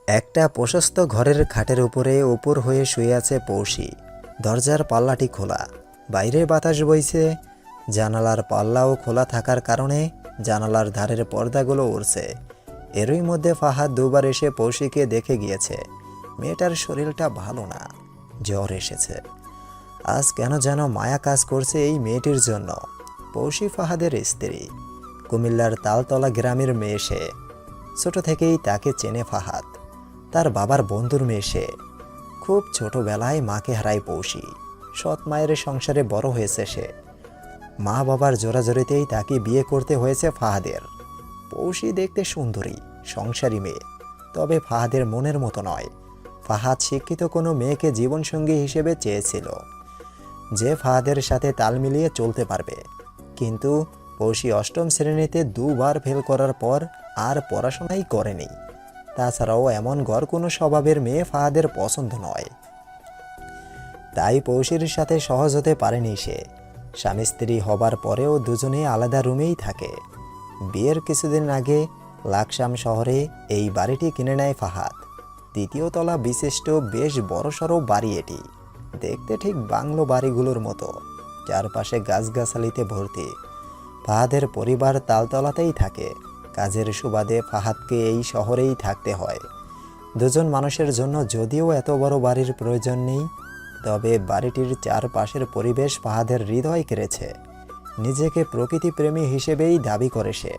একটা প্রশস্ত ঘরের খাটের উপরে উপর হয়ে শুয়ে আছে পৌষী। দরজার পাল্লাটি খোলা, বাইরে বাতাস বইছে। জানালার পাল্লাও খোলা থাকার কারণে জানালার ধারের পর্দাগুলো উড়ছে। এরই মধ্যে ফাহাদ দুবার এসে পৌষীকে দেখে গিয়েছে। মেয়েটার শরীরটা ভালো না, জ্বর এসেছে। আজ কেন যেন মায়া কাজ করছে এই মেয়েটির জন্য। পৌষী ফাহাদের স্ত্রী, কুমিল্লার তালতলা গ্রামের মেয়ে সে। ছোট থেকেই তাকে চেনে ফাহাদ, তার বাবার বন্ধুর মেয়ে সে। খুব ছোটবেলায় মাকে হারায় পৌষী। সৎ মায়ের সংসারে বড় হয়েছে সে। মা বাবার জোরাজোরিতেই তাকে বিয়ে করতে হয়েছে ফাহাদের। পৌষী দেখতে সুন্দরী, সংসারী মেয়ে, তবে ফাহাদের মনের মতো নয়। ফাহাদ শিক্ষিত কোনো মেয়েকে জীবনসঙ্গী হিসেবে চেয়েছিল, যে ফাহাদের সাথে তাল মিলিয়ে চলতে পারবে। কিন্তু পৌষী অষ্টম শ্রেণীতে দুবার ফেল করার পর আর পড়াশোনাই করেনি। তাছাড়াও এমন গড় কোনো স্বভাবের মেয়ে ফাহাদের পছন্দ নয়। তাই পৌষীর সাথে সহজ হতে পারেনি সে। স্বামী স্ত্রী হবার পরেও দুজনে আলাদা রুমেই থাকে। বিয়ের কিছুদিন আগে লাকসাম শহরে এই বাড়িটি কিনে নেয় ফাহাদ। দ্বিতীয় তলা বিশিষ্ট বেশ বড়সড় বাড়ি এটি। দেখতে ঠিক বাংলো বাড়িগুলোর মতো, চারপাশে গাছগাছালিতে ভর্তি। ফাহাদের পরিবার তালতলাতেই থাকে। কাজের সুবাদে ফাহাদকে এই শহরেই থাকতে হয়। দুজন মানুষের জন্য যদিও এত বড় বাড়ির প্রয়োজন নেই, তবে বাড়িটির চারপাশের পরিবেশ ফাহাদের হৃদয় কেড়েছে। নিজেকে প্রকৃতিপ্রেমী হিসেবেই দাবি করে সে।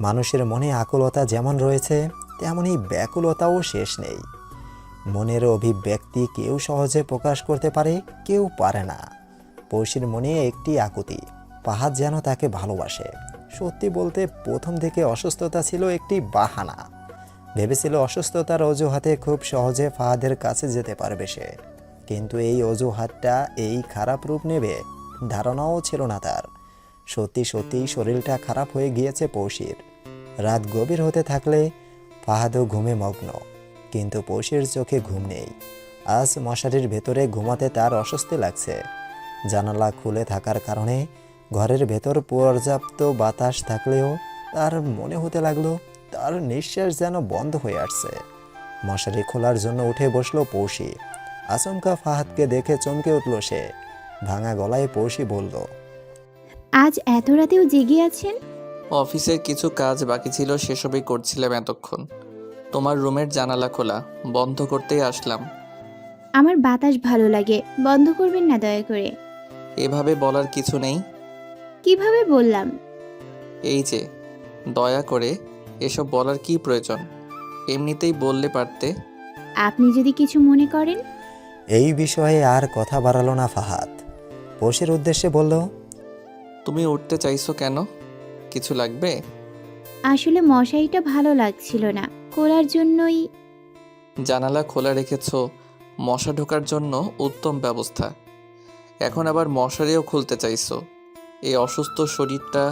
মানুষের মনে আকুলতা যেমন রয়েছে, তেমনই ব্যাকুলতাও শেষ নেই। মনের অভিব্যক্তি কেউ সহজে প্রকাশ করতে পারে, কেউ পারে না। পৌষীর মনে একটি আকুতি, ফাহাদ যেন তাকে ভালোবাসে। সত্যি বলতে প্রথম থেকে অসুস্থতা ছিল একটি বাহানা। ভেবেছিল অসুস্থতার অজুহাতে খুব সহজে ফাহাদের কাছে যেতে পারবে সে। কিন্তু এই অজুহাতটা এই খারাপ রূপ নেবে ধারণাও ছিল না তার। সত্যি সত্যিই শরীরটা খারাপ হয়ে গিয়েছে পৌষীর। রাত গভীর হতে থাকলে ফাহাদও ঘুমে মগ্ন, কিন্তু পৌষীর চোখে ঘুম নেই। আজ মশারির ভেতরে ঘুমাতে তার অস্বস্তি লাগছে। জানালা খুলে থাকার কারণে ঘরের ভেতর পর্যাপ্ত বাতাস থাকলেও তার মনে হতে লাগলো তার নিঃশ্বাস যেন বন্ধ হয়ে আসছে। মশারি খোলার জন্য উঠে বসলো পৌষী। আচমকা ফাহাদকে দেখে চমকে উঠল সে। ভাঙা গলায় পৌষী বলল, আজ এত রাতেও জেগে আছেন? অফিসের কিছু কাজ বাকি ছিল, সেসবই করছিলাম এতক্ষণ। তোমার রুমের জানালা খোলা, বন্ধ করতেই আসলাম। আমার বাতাস ভালো লাগে, বন্ধ করবেন না দয়া করে। এভাবে বলার কিছু নেই। কিভাবে বললাম? এই যে, দয়া করে এসব বলার কি প্রয়োজন? এমনিতেই বললে পারতে। আপনি যদি কিছু মনে করেন। এই বিষয়ে আর কথা বাড়ালো না ফাহাদ। পৌষীর উদ্দেশ্যে বলল, তুমি উঠতে চাইছো কেন? কিছু লাগবে? আসলে মশারিটা ভালো লাগছিল না, খোলার জন্যই। জানালা খোলা রেখেছো মশা ঢোকার জন্য, উত্তম ব্যবস্থা। এখন আবার মশারিও খুলতে চাইছো? এই অসুস্থ শরীরটা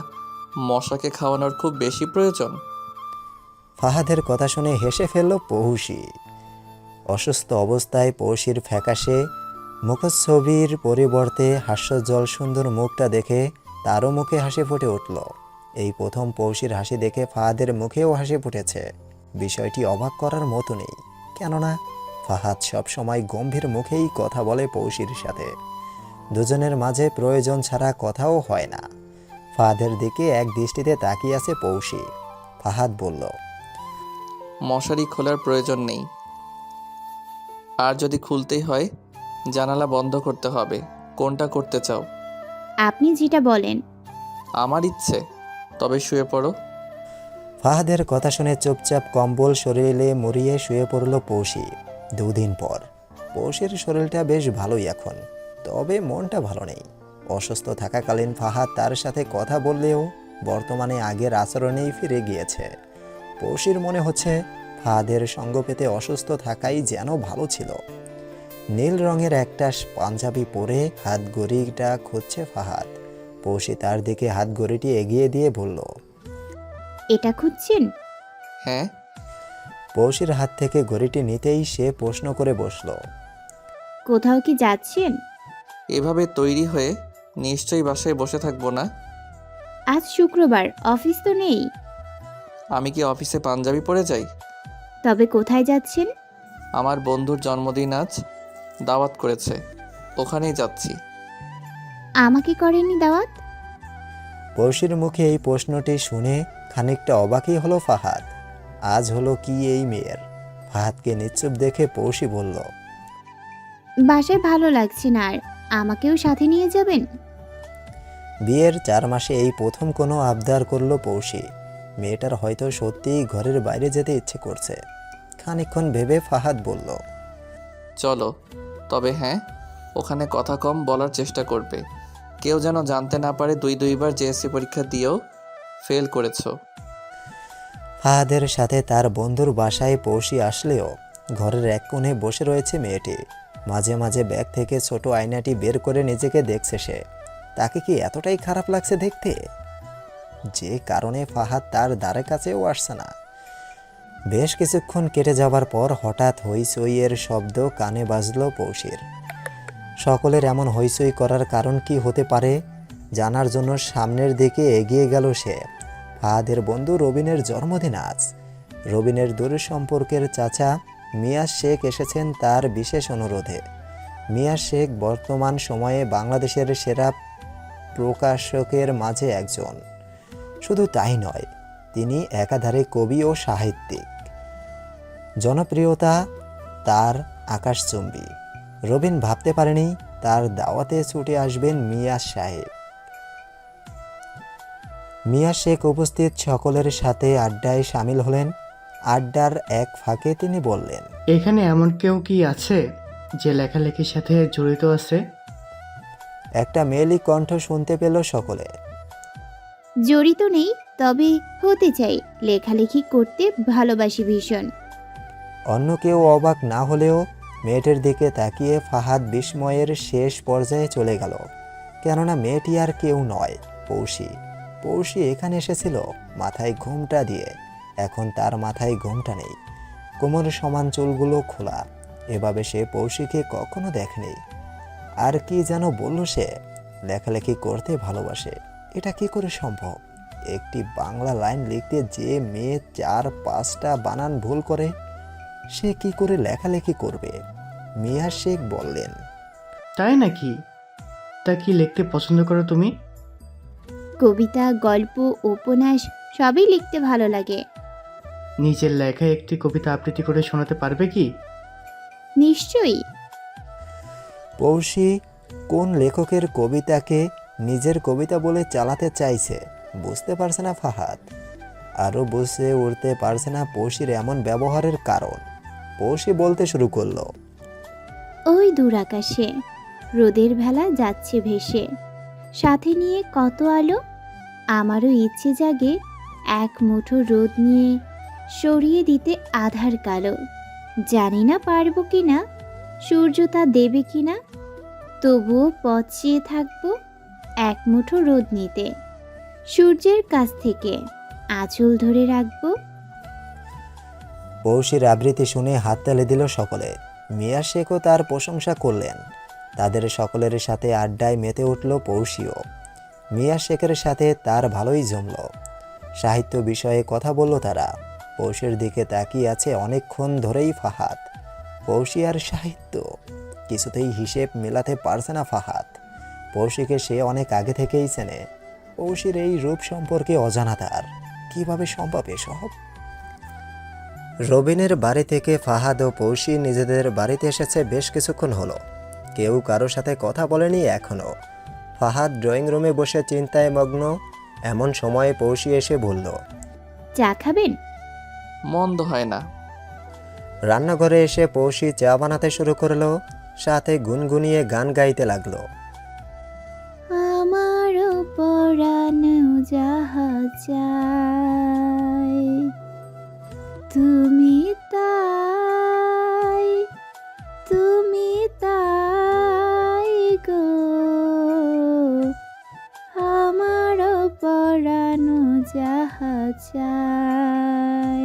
মশাকে খাওয়ানোর খুব বেশি প্রয়োজন? ফাহাদের কথা শুনে হেসে ফেলল পৌষী। অসুস্থ অবস্থায় পৌষীর ফ্যাকাশে মুখচ্ছবির পরিবর্তে হাস্যোজ্জ্বল সুন্দর মুখটা দেখে তারও মুখে হাসি ফুটে উঠল। এই প্রথম পৌষীর হাসি দেখে ফাহাদের মুখেও হাসি ফুটেছে। বিষয়টি অবাক করার মতো নেই, কেননা ফাহাদ সব সময় গম্ভীর মুখেই কথা বলে পৌষীর সাথে। দুজনের মাঝে প্রয়োজন ছাড়া কথাও হয় না। ফাহাদের দিকে এক দৃষ্টিতে তাকিয়ে আছে পৌষী। ফাহাদ বলল, মশারি খোলার প্রয়োজন নেই। আর যদি খুলতেই হয়, জানালা বন্ধ করতে হবে। কোনটা করতে চাও? আপনি যেটা বলেন। আমার ইচ্ছে। তবে শুয়ে পড়ো। ফাহাদের কথা শুনে চুপচাপ কম্বল শরীরে মুড়িয়ে শুয়ে পড়ল পৌষী। দুদিন পর পৌষীর শরীরটা বেশ ভালোই এখন, তবে মনটা ভালো নেই। অসুস্থ থাকাকালীন ফাহাদ তার সাথে কথা বললেও বর্তমানে আগের আচরণেই ফিরে গিয়েছে। পৌষীর মনে হচ্ছে ফাহাদের সঙ্গ পেতে অসুস্থ থাকাই যেন ভালো ছিল। নীল রঙের একটা পাঞ্জাবি পরে হাত ঘড়িটা খুঁজছে ফাহাদ। পৌষী তার দিকে হাত ঘড়িটি এগিয়ে দিয়ে বলল, এটা খুঁজছেন? হ্যাঁ। পৌষীর হাত থেকে ঘড়িটি নিতেই সে প্রশ্ন করে বসল, কোথাও কি যাচ্ছেন? এভাবে তৈরি হয়ে নিশ্চয়ই বাসায় বসে থাকবো না। আজ শুক্রবার, অফিস তো নেই। আমি কি অফিসে পাঞ্জাবি পরে যাই? তবে কোথায় যাচ্ছেন? আমার বন্ধুর জন্মদিন আজ, দাওয়াত করেছে, ওখানেই যাচ্ছি। আমাকে করেননি দাওয়াত? পৌশির মুখে এই প্রশ্নটি শুনে খানিকটা অবাকই হলো ফাহাদ। আজ হলো কি এই মেয়ের? ফাহাদকে নিশ্চুপ দেখে পৌশি বলল, বাসায় ভালো লাগছে না আর, আমাকেও সাথে নিয়ে যাবেন? বিয়ের 4 মাসে এই প্রথম কোনো আবদার করলো পৌশি। মেয়েটার হয়তো সত্যিই ঘরের বাইরে যেতে ইচ্ছে করছে। খানিকক্ষণ ভেবে ফাহাদ বলল, চলো, তবে হ্যাঁ, ওখানে কথা কম বলার চেষ্টা করবে। কেউ যেন জানতে না পারে দুইবার জেএসসি পরীক্ষা দিয়েও ফেল করেছো। ফাহাদের সাথে তার বন্ধুর বাসায় পৌশি আসলেও ঘরের এক কোণে বসে রয়েছে মেয়েটি। মাঝে মাঝে ব্যাগ থেকে ছোট আয়নাটি বের করে নিজেকে দেখছে সে। তাকে কি এতটাই খারাপ লাগছে দেখতে, যে কারণে ফাহাদ তার দ্বারে কাছেও আসছে না। বেশ কিছুক্ষণ কেটে যাবার পর হঠাৎ হইচইয়ের শব্দ কানে বাজলো পৌশির। সকলের এমন হইচই করার কারণ কি হতে পারে জানার জন্য সামনের দিকে এগিয়ে গেল সে। ফাহাদের বন্ধু রবিনের জন্মদিন আজ। রবিনের দূরের সম্পর্কের চাচা মিয়া শেখ এসেছেন তার বিশেষ অনুরোধে। মিয়া শেখ বর্তমান সময়ে বাংলাদেশের সেরা প্রকাশকের মাঝে একজন। শুধু তাই নয়, তিনি একাধারে কবি ও সাহিত্যিক। জনপ্রিয়তা তার আকাশচুম্বী। রবিন ভাবতে পারেনি তার দাওয়াতে ছুটে আসবেন মিয়া সাহেব। মিয়া শেখ উপস্থিত সকলের সাথে আড্ডায় সামিল হলেন। আড্ডার এক ফাঁকে তিনি বললেন, এখানে এমন কেউ কি আছে যে লেখালেখির সাথে জড়িত আছে? একটা মেয়েলি কণ্ঠ শুনতে পেল সকলে। জড়িত নেই, তবে হতে চাই। লেখালেখি করতে ভালোবাসি ভীষণ। অন্য কেউ অবাক না হলেও মেয়েটির দিকে তাকিয়ে ফাহাদ বিস্ময়ের শেষ পর্যায়ে চলে গেল। কেননা মেয়েটি আর কেউ নয়, পৌশি। পৌশি এখানে এসেছিল মাথায় ঘোমটা দিয়ে। এখন তার মাথায় ঘোমটা নেই, কোমর সমান চুলগুলো খোলা। এভাবে সে পৌশিকে কখনো দেখেনি। আর কি যেন বলল সে, লেখালেখি করতে ভালোবাসে। এটা কি করে সম্ভব? একটি বাংলা লাইন লিখতে যে মেয়ে 4-5টা বানান ভুল করে, সে কি করে লেখালেখি করবে? মিয়া শেখ বললেন, তাই নাকি? তা কি লিখতে পছন্দ করো তুমি? কবিতা, গল্প, উপন্যাস সবই লিখতে ভালো লাগে। নিজের লেখায় একটি কবিতা আবৃত্তি করে শোনাতে পারবে কি? নিশ্চয়ই। পৌশি কোন লেখকের কবিতাকে নিজের কবিতা বলে চালাতে চাইছে বুঝতে পারছে না ফাহাদ। আরও বুঝে উঠতে পারছে না পৌশির এমন ব্যবহারের কারণ। পৌশি বলতে শুরু করলো, ওই দূর আকাশে রোদের ভেলা যাচ্ছে ভেসে, সাথে নিয়ে কত আলো। আমারও ইচ্ছে জাগে এক মুঠো রোদ নিয়ে সরিয়ে দিতে আধার কালো। জানি না পারবো কিনা, সূর্য তা দেবে কিনা, তবুও পথ চেয়ে থাকবো এক মুঠো রোদ নিতে। সূর্যের কাছ থেকে আঁচল ধরে রাখবো। পৌশির আবৃত্তি শুনে হাততালি দিল সকলে। মিয়া শেখও তার প্রশংসা করলেন। তাদের সকলের সাথে আড্ডায় মেতে উঠল পৌশিও। মিয়া শেখের সাথে তার ভালোই জমল। সাহিত্য বিষয়ে কথা বলল তারা। পৌশির দিকে তাকিয়ে আছে অনেকক্ষণ ধরেই ফাহাদ। পৌশি আর সাহিত্য, কিছুতেই হিসেব মেলাতে পারছে না ফাহাদ। পৌশিকে সে অনেক আগে থেকেই চেনে। পৌশির এই রূপ সম্পর্কে অজানা তার। কিভাবে সম্ভব এসব? রবিনের বাড়ি থেকে ফাহাদ ও পৌশি নিজেদের বাড়িতে এসেছে বেশ কিছুক্ষণ হলো। কেউ কারো সাথে কথা বলেনি এখনো। ফাহাদ ড্রয়িং রুমে বসে চিন্তায় মগ্ন। এমন সময়ে পৌশি এসে বলল, চা খাবেন? মন্দ হয় না। রান্নাঘরে এসে পৌশি চা বানাতে শুরু করলো, সাথে গুনগুনিয়ে গান গাইতে লাগলো। আমারও পরানো যাহা চাই, তুমি তাই, তুমি তাই গো। আমারও পরানো যাহা চাই।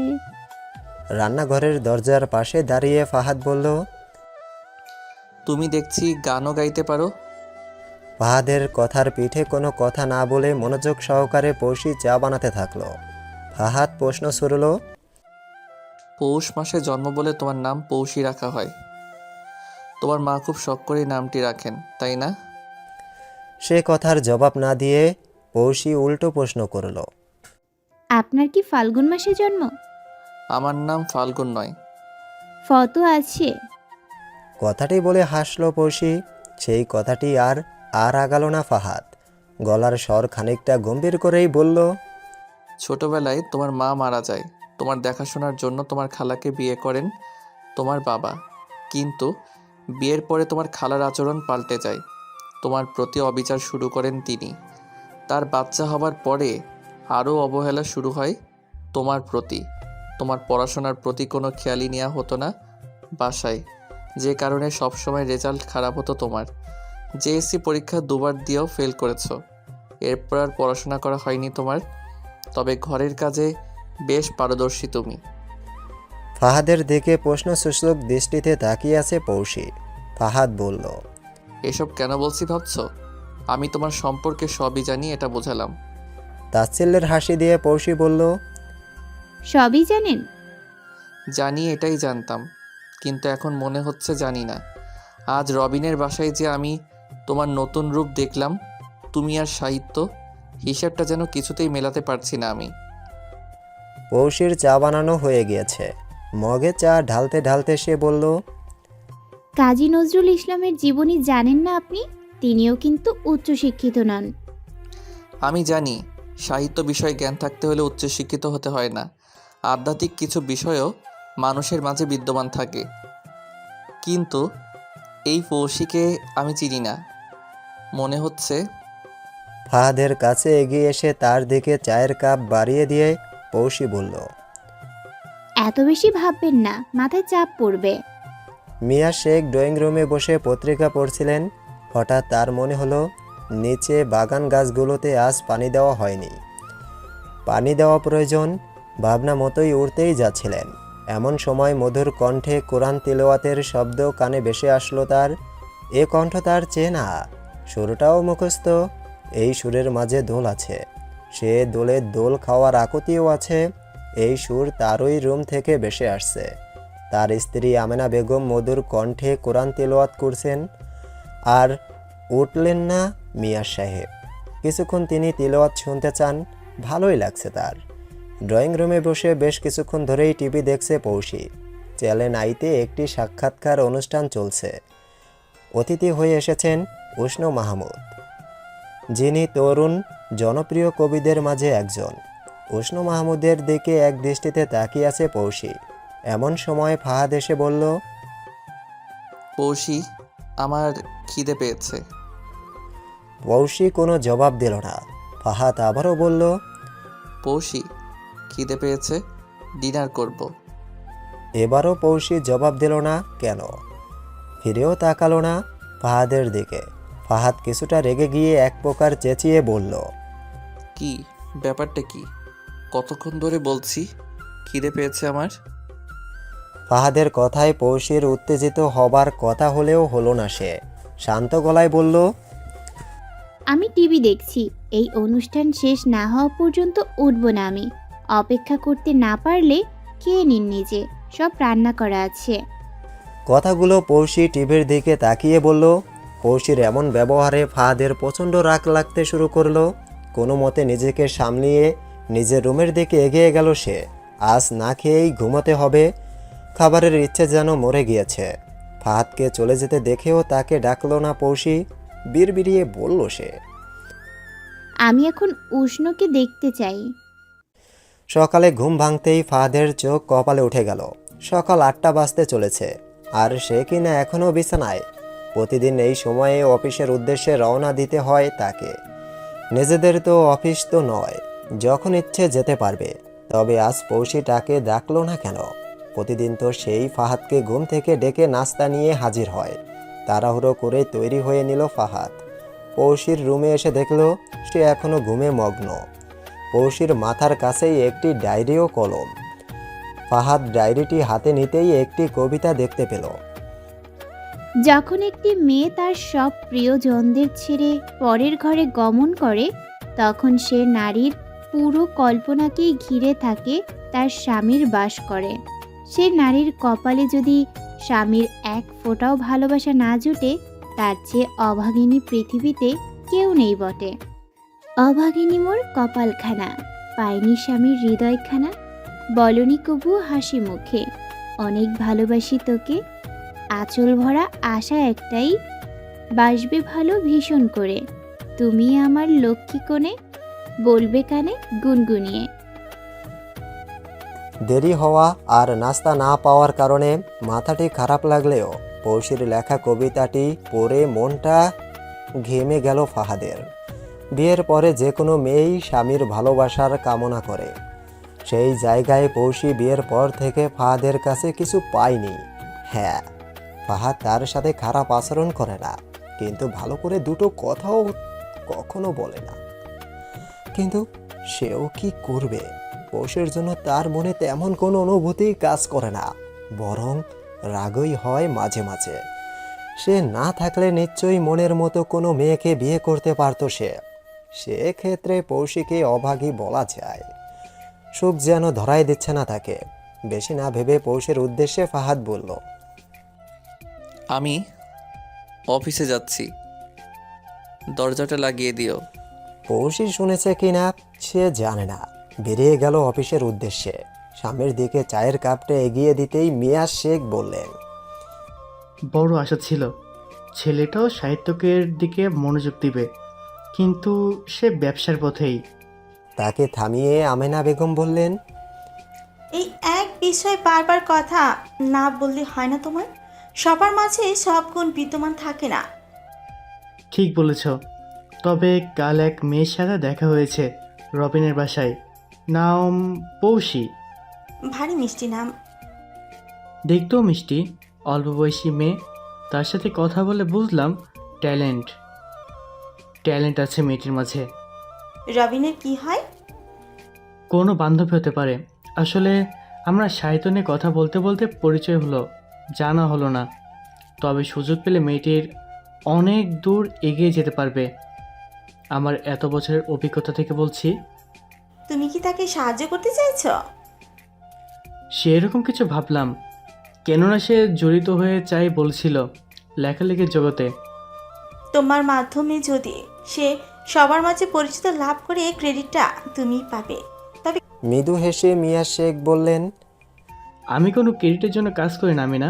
রান্নাঘরের দরজার পাশে দাঁড়িয়ে ফাহাদ বলল, তুমি দেখছি গানও গাইতে পারো। ফাহাদের কথার পিঠে কোনো কথা না বলে মনোযোগ সহকারে পৌশি চা বানাতে থাকলো। ফাহাদ প্রশ্ন ছুড়ল, পৌষ মাসে জন্ম বলে তোমার নাম পৌষী রাখা হয়। তোমার মা খুব শখ করেই নামটি রাখেন, তাই না? সে কথার জবাব না দিয়ে পৌষী উল্টো প্রশ্ন করল। আপনার কি ফাল্গুন মাসে জন্ম? আমার নাম ফাল্গুন নয়। ফটো আছে? কথাটি বলে হাসল পৌষী। সেই কথাটি আর আর আগাল না ফাহাদ। গলার স্বর খানিকটা গম্ভীর করেই বলল, ছোটবেলায় তোমার মা মারা যায়। তোমার দেখাশোনার জন্য তোমার খালাকে বিয়ে করেন তোমার বাবা। কিন্তু বিয়ের পরে তোমার খালার আচরণ পাল্টে যায়। তোমার প্রতি অবিচার শুরু করেন তিনি। তার বাচ্চা হবার পরে আরও অবহেলা শুরু হয় তোমার প্রতি। তোমার পড়াশোনার প্রতি কোনো খেয়ালই নেওয়া হতো না বাসায়, যে কারণে সবসময় রেজাল্ট খারাপ হতো তোমার। জেএসসি পরীক্ষা দুবার দিয়েও ফেল করেছো। এরপর আর পড়াশোনা করা হয়নি তোমার। তবে ঘরের কাজে বেশ পারদর্শী তুমি। ফাহাদের দিকে প্রশ্নসূচক দৃষ্টিতে তাকিয়ে আছে পৌষী। ফাহাদ বলল, এসব কেন বলছি ভাবছো? আমি তোমার সম্পর্কে সবই জানি, এটা বোঝালাম। তাচ্ছিল্যের হাসি দিয়ে পৌষী বলল, সবই জানেন? জানি, এটাই জানতাম, কিন্তু এখন মনে হচ্ছে জানি না। আজ রবিনের বাসায় যে আমি তোমার নতুন রূপ দেখলাম, তুমি আর সাহিত্য, হিসাবটা যেন কিছুতেই মেলাতে পারছি না আমি। পৌষীর চা বানানো হয়ে গিয়েছে। মগে চা ঢালতে ঢালতে সে বলল, কাজী নজরুল ইসলামের জীবনী জানেন না আপনি? তিনিও কিন্তু উচ্চশিক্ষিত নন। আমি জানি, সাহিত্য বিষয়ে জ্ঞান থাকতে হলে উচ্চশিক্ষিত হতে হয় না। আধ্যাত্মিক কিছু বিষয়ও মানুষের মাঝে বিদ্যমান থাকে। কিন্তু এই পৌষীকে আমি চিনি না। মনে হচ্ছে ফাহাদের কাছে এগিয়ে এসে তার দিকে চায়ের কাপ বাড়িয়ে দিয়ে পৌষী বলল, এত বেশি ভাববেন না, মাথায় চাপ পড়বে। মিয়া শেখ ড্রয়িং রুমে বসে পত্রিকা পড়ছিলেন। হঠাৎ তার মনে হলো নিচে বাগান গাছগুলোতে আজ পানি দেওয়া হয়নি। পানি দেওয়া প্রয়োজন। ভাবনা মতোই উড়তেই যাচ্ছিলেন। এমন সময় মধুর কণ্ঠে কোরআন তিলাওয়াতের শব্দ কানে ভেসে আসলো তার। এ কণ্ঠ তার চেনা, সুরটাও মুখস্থ। এই সুরের মাঝে দোল আছে, সে দোলে দোল খাওয়ার আকুতিও আছে। এই সুর তারই রুম থেকে ভেসে আসছে। তার স্ত্রী আমেনা বেগম মধুর কণ্ঠে কোরআন তিলাওয়াত করছেন। আর উঠলেন না মিয়া সাহেব। কিছুক্ষণ তিনি তিলাওয়াত শুনতে চান, ভালোই লাগছে তার। ড্রয়িং রুমে বসে বেশ কিছুক্ষণ ধরেই টিভি দেখছে পৌষী। চ্যানেল আইতে একটি সাক্ষাৎকার অনুষ্ঠান চলছে। অতিথি হয়ে এসেছেন উষ্ণ মাহমুদ, যিনি তরুণ জনপ্রিয় কবিদের মাঝে একজন। উষ্ণ মাহমুদের দিকে এক দৃষ্টিতে তাকিয়ে আছে পৌষী। এমন সময় ফাহাদ এসে বলল, পৌষী, আমার খিদে পেয়েছে। পৌষী কোনো জবাব দিল না। ফাহাদ আবারও বলল, পৌষী, খিদে পেয়েছে, ডিনার করব। এবারও পৌষী জবাব দিল না। কেন? ফিরেও তাকালো না ফাহাদের দিকে। ফাহাদ কিছুটা রেগে গিয়ে এক প্রকার চেঁচিয়ে বলল, কি ব্যাপারটা কি? কতক্ষণ ধরে বলছি খিদে পেয়েছে আমার। ফাহাদের কথায় পৌষীর উত্তেজিত হবার কথা হলেও হলো না। সে শান্ত গলায় বলল, আমি টিভি দেখছি, এই অনুষ্ঠান শেষ না হওয়া পর্যন্ত উঠব না আমি। অপেক্ষা করতে না পারলে খেয়ে নিন নিজে, সব রান্না করা আছে। কথাগুলো পৌষী টিভির দিকে তাকিয়ে বলল। পৌষীর এমন ব্যবহারে ফাহাদের প্রচণ্ড রাগ লাগতে শুরু করলো। কোনো মতে নিজেকে সামলিয়ে নিজের রুমের দিকে এগিয়ে গেল সে। আজ না খেয়েই ঘুমোতে হবে। খাবারের ইচ্ছে যেন মরে গিয়েছে। ফাহাদকে চলে যেতে দেখেও তাকে ডাকলো না পৌষী। বিড়বিড়িয়ে বলল সে, আমি এখন উষ্ণকে দেখতে চাই। সকালে ঘুম ভাঙতেই ফাহাদের চোখ কপালে উঠে গেল। সকাল 8টা বাজতে চলেছে, আর সে কিনা এখনও বিছানায়। প্রতিদিন এই সময়ে অফিসের উদ্দেশ্যে রওনা দিতে হয় তাকে। নিজেদের তো অফিস তো নয়, যখন ইচ্ছে যেতে পারবে। তবে আজ পৌষীটাকে ডাকলো না কেন? প্রতিদিন তো সেই ফাহাদকে ঘুম থেকে ডেকে নাস্তা নিয়ে হাজির হয়। তাড়াহুড়ো করে তৈরি হয়ে নিল ফাহাদ। পৌষীর রুমে এসে দেখল সে এখনো ঘুমে মগ্ন। পৌষীর মাথার কাছেই একটি ডায়েরি ও কলম। ফাহাদ ডায়েরিটি হাতে নিতেই একটি কবিতা দেখতে পেল। যখন একটি মেয়ে তার সব প্রিয়জনদের ছেড়ে পরের ঘরে গমন করে, তখন সে নারীর পুরো কল্পনাকেই ঘিরে থাকে তার স্বামীর বাস করে। সে নারীর কপালে যদি স্বামীর এক ফোঁটাও ভালোবাসা না জুটে, তার চেয়ে অভাগিনী পৃথিবীতে কেউ নেই বটে। অভাগিনী মোর কপালখানা, পায়নি স্বামীর হৃদয়খানা, বলনি কবু হাসি মুখে, অনেক ভালোবাসি তোকে, আঁচল ভরা আশা একটাই, বাসবে ভালো ভীষণ করে, তুমি আমার লক্ষ্মী কোণে, বলবে কানে গুনগুনিয়ে। দেরি হওয়া আর নাস্তা না পাওয়ার কারণে মাথাটি খারাপ লাগলেও পৌশির লেখা কবিতাটি পড়ে মনটা ঘেমে গেল ফাহাদের। বিয়ের পরে যে কোনো মেয়েই স্বামীর ভালোবাসার কামনা করে। সেই জায়গায় পৌশি বিয়ের পর থেকে ফাহাদের কাছে কিছু পায়নি। হ্যাঁ, ফাহাদ তার সাথে খারাপ আচরণ করে না, কিন্তু ভালো করে দুটো কথাও কখনো বলে না। কিন্তু সেও কি করবে? পৌষের জন্য তার মনে তেমন কোনো অনুভূতি কাজ করে না, বরং রাগই হয় মাঝে মাঝে। সে না থাকলে নিশ্চয়ই মনের মতো কোনো মেয়েকে বিয়ে করতে পারত সে। সেক্ষেত্রে পৌশিকে অভাগী বলা যায়। সুখ যেন ধরাই দিচ্ছে না তাকে। বেশি না ভেবে পৌষের উদ্দেশ্যে ফাহাদ বলল, আমি অফিসে যাচ্ছি, দরজাটা লাগিয়ে দিও। পৌশি শুনেছে কিনা সে জানে না। বেরিয়ে গেল অফিসের উদ্দেশ্যে। সামনের দিকে চায়ের কাপটা এগিয়ে দিতেই মিয়া শেখ বললেন, বড় আশা ছিল ছেলেটাও সাহিত্যকের দিকে মনোযোগ দিবে, কিন্তু সে ব্যবসার পথেই। তাকে থামিয়ে আমেনা বেগম বললেন, এই এক বিষয়ে বারবার কথা না বললে হয় না তোমার? সবার মাঝে সব গুণ বিদ্যমান থাকে না। ঠিক বলেছ। তবে কাল এক মেয়ের সাথে দেখা হয়েছে রবিনের বাসায়, নাম পৌশি। ভারী মিষ্টি নাম। দেখতেও মিষ্টি, অল্প বয়সী মেয়ে। তার সাথে কথা বলে বুঝলাম ট্যালেন্ট আছে মেয়েটির মাঝে। রবিনের কি হয়? কোনো বান্ধবী হতে পারে। আসলে আমরা সাহিত্য নিয়ে কথা বলতে বলতে পরিচয় হলো, জানা হলো না। তবে সুযোগ পেলে মেয়েটির অনেক দূর এগিয়ে যেতে পারবে। আমার এত বছরের অভিজ্ঞতা থেকে বলছি। তুমি কি তাকে সাহায্য করতে চাইছো? সেরকম কিছু ভাবলাম, কেননা সে জড়িত হয়ে চাই বলছিল লেখালেখির জগতে। তোমার মাধ্যমে যদি সে সবার মাঝে পরিচিত লাভ করে ক্রেডিটটা তুমিই পাবে। তবে মৃদু হেসে মিয়া শেখ বললেন, আমি কোনো ক্রেডিটের জন্য কাজ করি না আমিনা।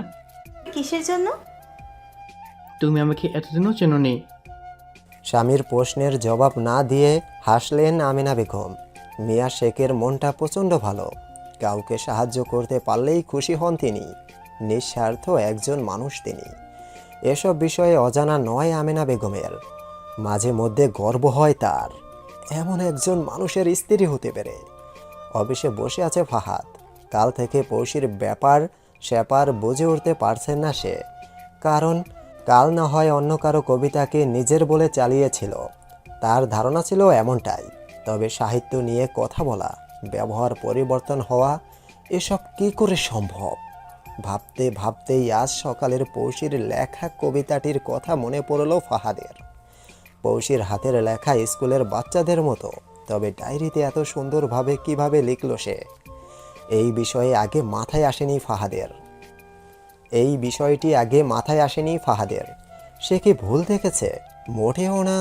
কিসের জন্য? তুমি আমাকে এতদিনও চেনোনি। স্বামীর প্রশ্নের জবাব না দিয়ে হাসলেন আমেনা বেগম। মিয়া শেখের মনটা প্রচণ্ড ভালো। কাউকে সাহায্য করতে পারলেই খুশি হন তিনি। নিঃস্বার্থ একজন মানুষ তিনি। এসব বিষয়ে অজানা নয় আমেনা বেগমের। মাঝে মধ্যে গর্ব হয় তার, এমন একজন মানুষের স্ত্রী হতে পেরে। অফিসে বসে আছে ফাহাদ। কাল থেকে পৌশির ব্যাপার স্যাপার বুঝে উঠতে পারছেন না সে। কারণ কাল না হয় অন্য কারো কবিতাকে নিজের বলে চালিয়েছিল। তার ধারণা ছিল এমনটাই। তবে সাহিত্য নিয়ে কথা বলা, ব্যবহার পরিবর্তন হওয়া, এসব কী করে সম্ভব? ভাবতে ভাবতেই আজ সকালের পৌশির লেখা কবিতাটির কথা মনে পড়ল ফাহাদের। পৌশির হাতের লেখা স্কুলের বাচ্চাদের মতো, তবে ডায়েরিতে এত সুন্দরভাবে কিভাবে লিখল সে। এই বিষয়ে আগে মাথায় আসেনি ফাহাদের। সে কি ভুল দেখেছে? মোটেও না।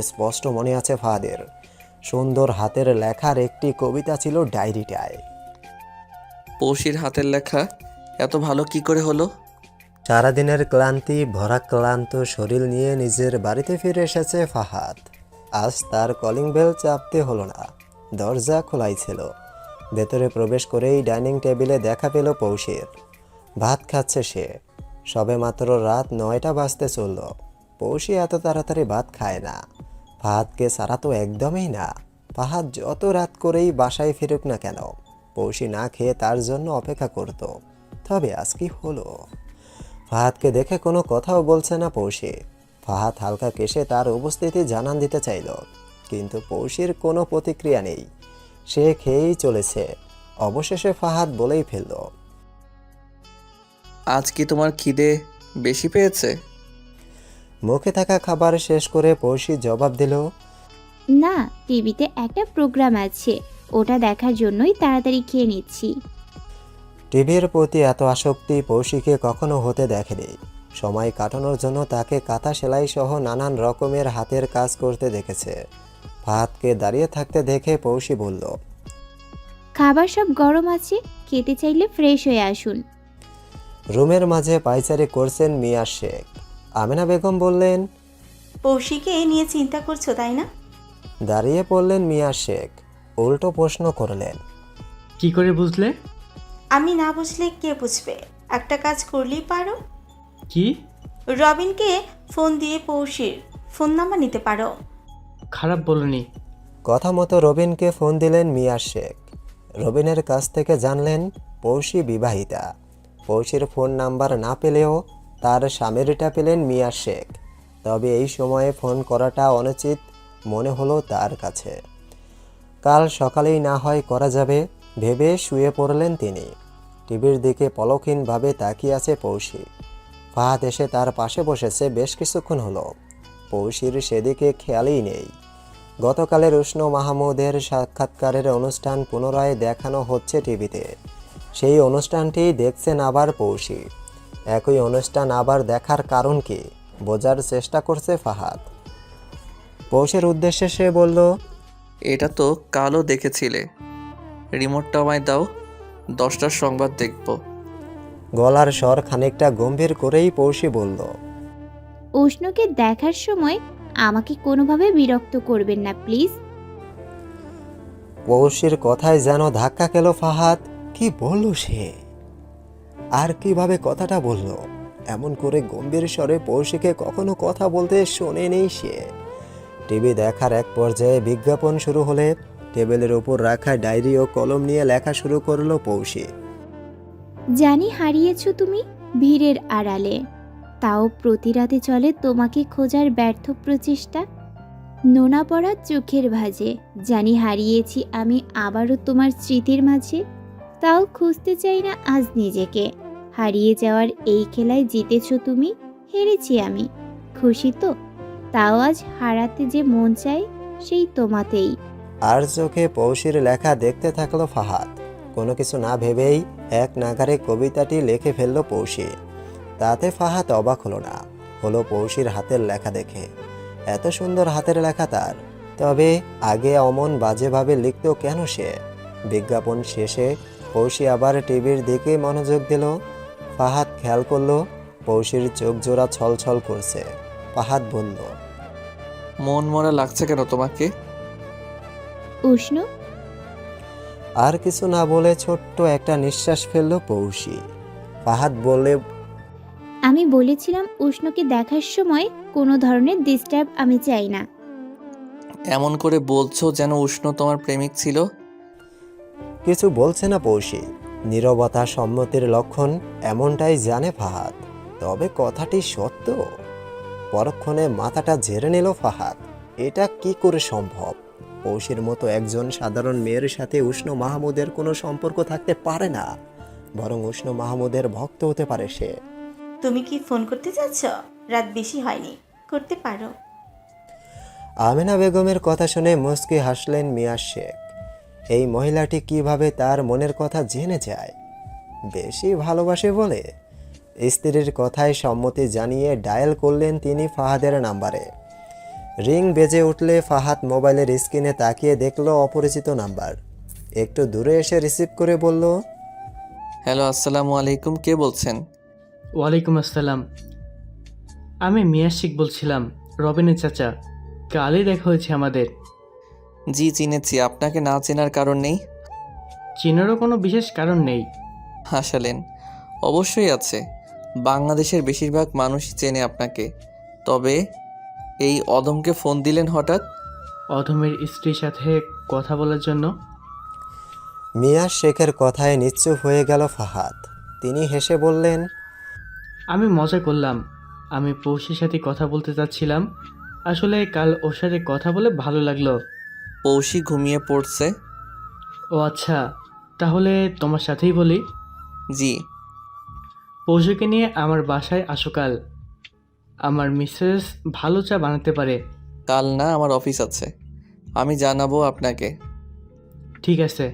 স্পষ্ট মনে আছে ফাহাদের, সুন্দর হাতের লেখার একটি কবিতা ছিল ডায়েরিটায়। পৌশির হাতের লেখা এত ভালো কি করে হলো? সারাদিনের ক্লান্তি ভরা ক্লান্ত শরীর নিয়ে নিজের বাড়িতে ফিরে এসেছে ফাহাদ। আজ তার কলিং বেল চাপতে হলো না, দরজা খোলাই ছিল। ভেতরে প্রবেশ করেই ডাইনিং টেবিলে দেখা পেল পৌশির। ভাত খাচ্ছে সে। সবেমাত্র রাত 9টা বাজতে চলল। পৌশি এত তাড়াতাড়ি ভাত খায় না। ফাহাদকে ছাড়া তো একদমই না। ফাহাদ যত রাত করেই বাসায় ফিরুক না কেন, পৌশি না খেয়ে তার জন্য অপেক্ষা করত। তবে আজ কি হলো? ফাহাদকে দেখে কোনো কথাও বলছে না পৌশি। ফাহাদ হালকা কেশে তার উপস্থিতি জানান দিতে চাইল, কিন্তু পৌশির কোনো প্রতিক্রিয়া নেই। সে খেয়েই চলেছে। অবশেষে ফাহাদ বলেই ফেলল, আজ কি তোমার খিদে বেশি পেয়েছে? মুখে থাকা খাবার শেষ করে পৌশি জবাব দিল, না, টিভিতে একটা প্রোগ্রাম আছে, ওটা দেখার জন্যই তাড়াতাড়ি খেয়ে নিচ্ছি। টিভির প্রতি এত আসক্তি পৌশিকে কখনো হতে দেখেনি। সময় কাটানোর জন্য তাকে কাঁথা সেলাই সহ নানান রকমের হাতের কাজ করতে দেখেছে। ফাহাদকে দাঁড়িয়ে থাকতে দেখে পৌশি বলল, খাবার সব গরম আছে, খেতে চাইলে ফ্রেশ হয়ে আসুন। রুমের মাঝে পায়চারি করছেন মিয়া শেখ। আমেনা বেগম বললেন, পৌশিকে নিয়ে চিন্তা করছো তাই না? দাঁড়িয়ে পড়লেন মিয়া শেখ। উল্টো প্রশ্ন করলেন, কি করে বুঝলে? আমি না বুঝলে কে বুঝবে? একটা কাজ করলেই পারো। কি? রবিনকে ফোন দিয়ে পৌশির ফোন নাম্বার নিতে পারো। খারাপ বলনি। কথা মতো রবিনকে ফোন দিলেন মিয়া শেখ। রবিনের কাছ থেকে জানলেন পৌশি বিবাহিতা। পৌশির ফোন নাম্বার না পেলেও তার স্বামীরটা পেলেন মিয়া শেখ। তবে এই সময়ে ফোন করাটা অনুচিত মনে হলো তার কাছে। কাল সকালেই না হয় করা যাবে ভেবে শুয়ে পড়লেন তিনি। টিভির দিকে পলকহীনভাবে তাকিয়ে আছে পৌশি। ফাহাদ এসে তার পাশে বসেছে বেশ কিছুক্ষণ হলো। পৌশির সেদিকে খেয়ালই নেই। গতকালের উষ্ণ মাহমুদের সাক্ষাৎকারের অনুষ্ঠান পুনরায় দেখানো হচ্ছে টিভিতে। সেই অনুষ্ঠানটি দেখছেন আবার পৌশি। একই অনুষ্ঠান আবার দেখার কারণ কি বোঝার চেষ্টা করছে ফাহাদ। পৌশির উদ্দেশ্যে সে বলল, এটা তো কালও দেখেছিলে। রিমোটটা আমায় দাও, 10টার সংবাদ দেখব। গলার স্বর খানিকটা গম্ভীর করেই পৌশি বলল, উষ্ণকে দেখার সময় আমাকে কোনোভাবে বিরক্ত করবেন না প্লিজ। পৌশির কথায় যেন ধাক্কা খেল ফাহাদ। কি বলল সে? আর কিভাবে কথাটা বলল? এমন করে গম্ভীর স্বরে পৌশিকে কখনো কথা বলতে শোনেনি সে। টিভি দেখার এক পর্যায়ে বিজ্ঞাপন শুরু হলে টেবিলের উপর রাখা ডায়েরি ও কলম নিয়ে লেখা শুরু করলো পৌশি। জানি হারিয়েছো তুমি ভিড়ের আড়ালে, তাও প্রতি রাতে চলে তোমাকে খোঁজার ব্যর্থ প্রচেষ্টা। নোনা পড়া চোখের ভাঁজে জানি হারিয়েছি আমি আবারও তোমার স্মৃতির মাঝে, তাও খুঁজতে চাই না আজ নিজেকে। হারিয়ে যাওয়ার এই খেলায় জিতেছো তুমি, হেরেছি আমি। খুশি তো? তাও আজ হারাতে যে মন চায় সেই তোমাতেই। আর চোখে পৌশির লেখা দেখতে থাকলো ফাহাদ। কোনো কিছু না ভেবেই এক নাগারে কবিতাটি লিখে ফেললো পৌশি। তাতে ফাহাদ অবাক হলো না, হলো পৌশির হাতের লেখা দেখে। এত সুন্দর হাতের লেখা তার। তবে আগে অমন বাজেভাবে লিখত কেন সে? বিজ্ঞাপন শেষে পৌশি আবার টিভির দিকে মনোযোগ দিল। ফাহাদ খেয়াল করলো পৌশির চোখ জোড়া ছলছল করছে। ফাহাদ বলল, মন মরা লাগছে কেন তোমাকে? উষ্ণ আর কিছু না বলে ছোট্ট একটা নিঃশ্বাস ফেললো পৌশি। ফাহাদ বললে, আমি বলেছিলাম উষ্ণকে দেখার সময় কোনো ধরনের ডিস্টার্ব আমি চাই না। এমন করে বলছো যেন উষ্ণ তোমার প্রেমিক ছিল। কিছু বলছে না পৌশি। নীরবতা সম্মতির লক্ষণ, এমনটাই জানে ফাহাদ। তবে কথাটি সত্য। পরক্ষণে মাথাটা ঝেড়ে নিল ফাহাদ। এটা কি করে সম্ভব? পৌশির মতো একজন সাধারণ মেয়ের সাথে উষ্ণ মাহমুদের কোনো সম্পর্ক থাকতে পারে না। বরং উষ্ণ মাহমুদের ভক্ত হতে পারে সে। তুমি কি ফোন করতে যাচ্ছ? রাত বেশি হয়নি, করতে পারো। আমেনা বেগমের কথা শুনে মুচকি হাসলেন মিয়া শেখ। এই মহিলাটি কিভাবে তার মনের কথা জেনে যায়? বেশি ভালোবাসে বলে? স্ত্রীর কথায় সম্মতি জানিয়ে ডায়াল করলেন তিনি ফাহাদের নাম্বারে। রিং বেজে উঠলে ফাহাদ মোবাইলের স্ক্রিনে তাকিয়ে দেখলো অপরিচিত নাম্বার। একটু দূরে এসে রিসিভ করে বলল, হ্যালো, আসসালামু আলাইকুম, কে বলছেন? ওয়ালাইকুম আসসালাম। আমি মিয়া শেখ বলছিলাম, রবিনের চাচা। কালই দেখা হয়েছে আমাদের। জি চিনেছি, আপনাকে না চেনার কারণ নেই। চেনারও কোনো বিশেষ কারণ নেই। হাসালেন। অবশ্যই আছে, বাংলাদেশের বেশিরভাগ মানুষই চেনে আপনাকে। তবে এই অদমকে ফোন দিলেন হঠাৎ? অধমের স্ত্রীর সাথে কথা বলার জন্য। মিয়া শেখের কথায় নিশ্চুপ হয়ে গেল ফাহাদ। তিনি হেসে বললেন, আমি মজা করলাম। আমি পৌষের সাথে কথা বলতে চাচ্ছিলাম। আসলে কাল ওর সাথে কথা বলে ভালো লাগলো। পৌশি ঘুমিয়ে পড়ছে। ও আচ্ছা, তাহলে তোমার সাথেই বলি। জি। পৌষকে নিয়ে আমার বাসায় আসো কাল। আমার মিসেস ভালো চা বানাতে পারে। কাল না, আমার অফিস আছে, আমি জানাবো আপনাকে। ঠিক আছে,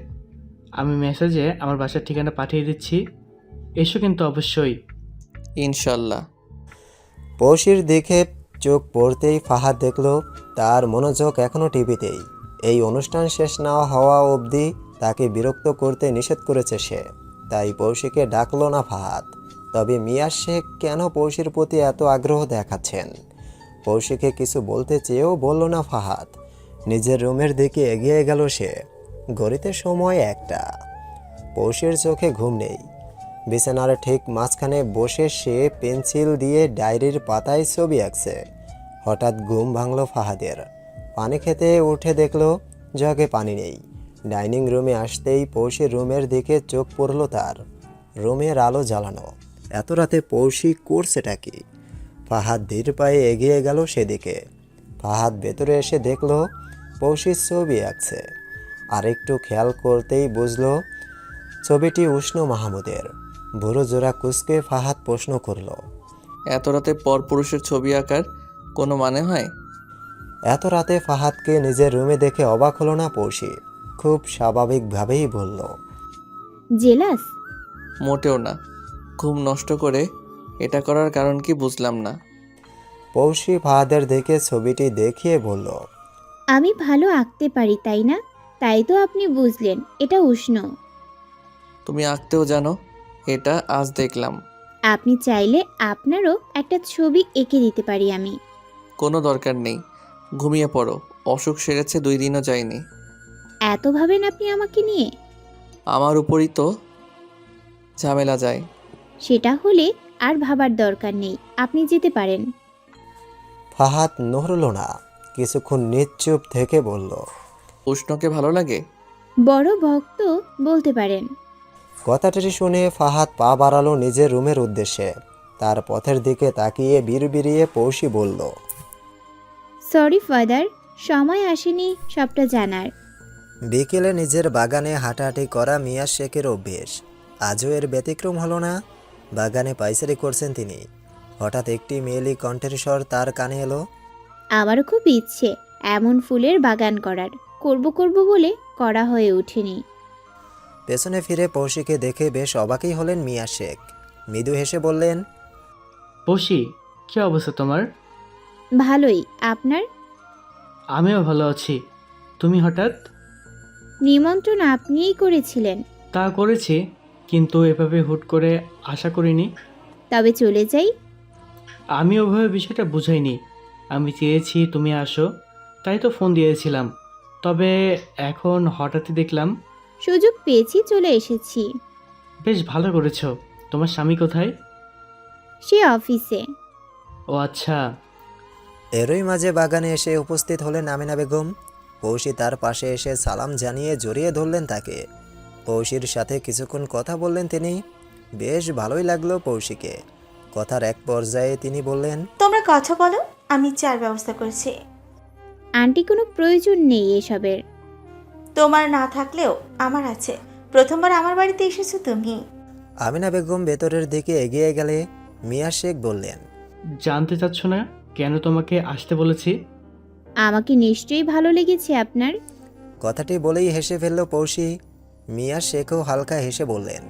আমি মেসেজে আমার বাসার ঠিকানা পাঠিয়ে দিচ্ছি, এসো কিন্তু অবশ্যই। ইনশাল্লাহ। পৌশির দিকে চোখ পড়তেই ফাহাদ দেখল তার মনোযোগ এখনও টিভিতেই। এই অনুষ্ঠান শেষ না হওয়া অবধি তাকে বিরক্ত করতে নিষেধ করেছে সে, তাই পৌশিকে ডাকলো না ফাহাদ। তবে মিয়া শেখ কেন পৌশির প্রতি এত আগ্রহ দেখাচ্ছেন? পৌশিকে কিছু বলতে চেয়েও বলল না ফাহাদ। নিজের রুমের দিকে এগিয়ে গেল সে। ঘড়িতে সময় 1টা। পৌশির চোখে ঘুম নেই। বিছানার ঠিক মাঝখানে বসে সে পেন্সিল দিয়ে ডায়েরির পাতায় ছবি আঁকছে। হঠাৎ ঘুম ভাঙল ফাহাদের। পানি খেতে উঠে দেখল জগে পানি নেই। ডাইনিং রুমে আসতেই পৌশির রুমের দিকে চোখ পড়ল তার। রুমের আলো জ্বালানো। এত রাতে পৌশি করছেটা কি? ফাহাদ ধীর পায়ে এগিয়ে গেল সেদিকে। ফাহাদ ভেতরে এসে দেখল পৌশির ছবি আঁকছে। আরেকটু খেয়াল করতেই বুঝল ছবিটি উষ্ণ মাহমুদের। বুড়ো জোড়া কুঁচকে ফাহাদ প্রশ্ন করল, এত রাতে পরপুরুষের ছবি আঁকার কোনো মানে হয়? এত রাতে ফাহাদকে নিজের রুমে দেখে অবাক হলো না পৌশি। খুব স্বাভাবিকভাবেই বলল, জেলাস? মোটেও না। ঘুম নষ্ট করে এটা করার কারণ কি বুঝলাম না। পৌশি ফাহাদের দিকে ছবিটি দেখিয়ে বলল, আমি ভালো আঁকতে পারি তাই না? তাই তো আপনি বুঝলেন এটা উষ্ণ। তুমি আঁকতেও জানো? এটা আজ দেখলাম। আপনি চাইলে আপনারও একটা ছবি এঁকে দিতে পারি আমি। কোনো দরকার নেই, ঘুমিয়ে পড়ো। অসুখ সেরেছে 2 দিনও যায়নি। এত ভাবেন আপনি আমাকে নিয়ে? আমার উপরই তো ঝামেলা যায়। সেটা হলে আর ভাবার দরকার নেই, আপনি যেতে পারেন। ফাহাদ নড়ল না। কিছুক্ষণ নিশ্চুপ থেকে বলল, উষ্ণকে ভালো লাগে? বড় ভক্ত বলতে পারেন। কথাটি শুনে ফাহাদ পা বাড়ালো নিজের রুমের উদ্দেশ্যে। তার পথের দিকে তাকিয়ে বিড়বিড়িয়ে পৌশি বলল, সরি ফাদার, সময় আসেনি সবটা জানার। বিকেলে নিজের বাগানে হাঁটাহাঁটি করা মিয়া শেখের অভ্যেস। আজও এর ব্যতিক্রম হলো না। বাগানে পাইচারি করছেন তিনি। হঠাৎ একটি মেয়েলি কণ্ঠের স্বর তার কানে এলো, আমারও খুব ইচ্ছে এমন ফুলের বাগান করার, করব বলে করা হয়ে ওঠেনি। পেছনে ফিরে পৌশিকে দেখে বেশ অবাকই হলেন মিয়া শেখ। মৃদু হেসে বললেন, পৌশি, কী অবস্থা তোমার? ভালোই, আপনার? আমিও ভালো আছি। তুমি হঠাৎ? নিমন্ত্রণ আপনিই করেছিলেন। তা করেছি, কিন্তু এভাবে হুট করে আশা করিনি। তবে চলে যাই। আমি ওভাবে বিষয়টা বুঝাইনি। আমি চেয়েছি তুমি আসো, তাই তো ফোন দিয়েছিলাম। তবে এখন হঠাৎই দেখলাম। সুযোগ পেয়েছি চলে এসেছি। বেশ ভালো করেছো। তোমার স্বামী কোথায়? সে অফিসে। ও আচ্ছা। এরই মাঝে বাগানে এসে উপস্থিত হলেন আমিনা বেগম। পৌশি তার পাশে এসে সালাম জানিয়ে জড়িয়ে ধরলেন তাকে। পৌশির সাথে কিছুক্ষণ কথা বললেন তিনি। বেশ ভালোই লাগলো পৌশিকে। কথার এক পর্যায়ে তিনি বললেন, তোমরা কথা বলো, আমি চার ব্যবস্থা করছি। আন্টি, কোনো প্রয়োজন নেই এসবের। তোমার না থাকলেও আমার আছে। প্রথমবার আমার বাড়িতে এসেছো তুমি। আমিনা বেগম ভেতরের দিকে এগিয়ে গেলে মিয়া শেখ বললেন, জানতে চাচ্ছ না কেন তোমাকে আসতে বলেছি? আমাকে নিশ্চয়ই ভালো লেগেছে আপনার। কথাটি বলেই হেসে ফেলল পৌশি। মিয়া শেখও হালকা হেসে বললেন,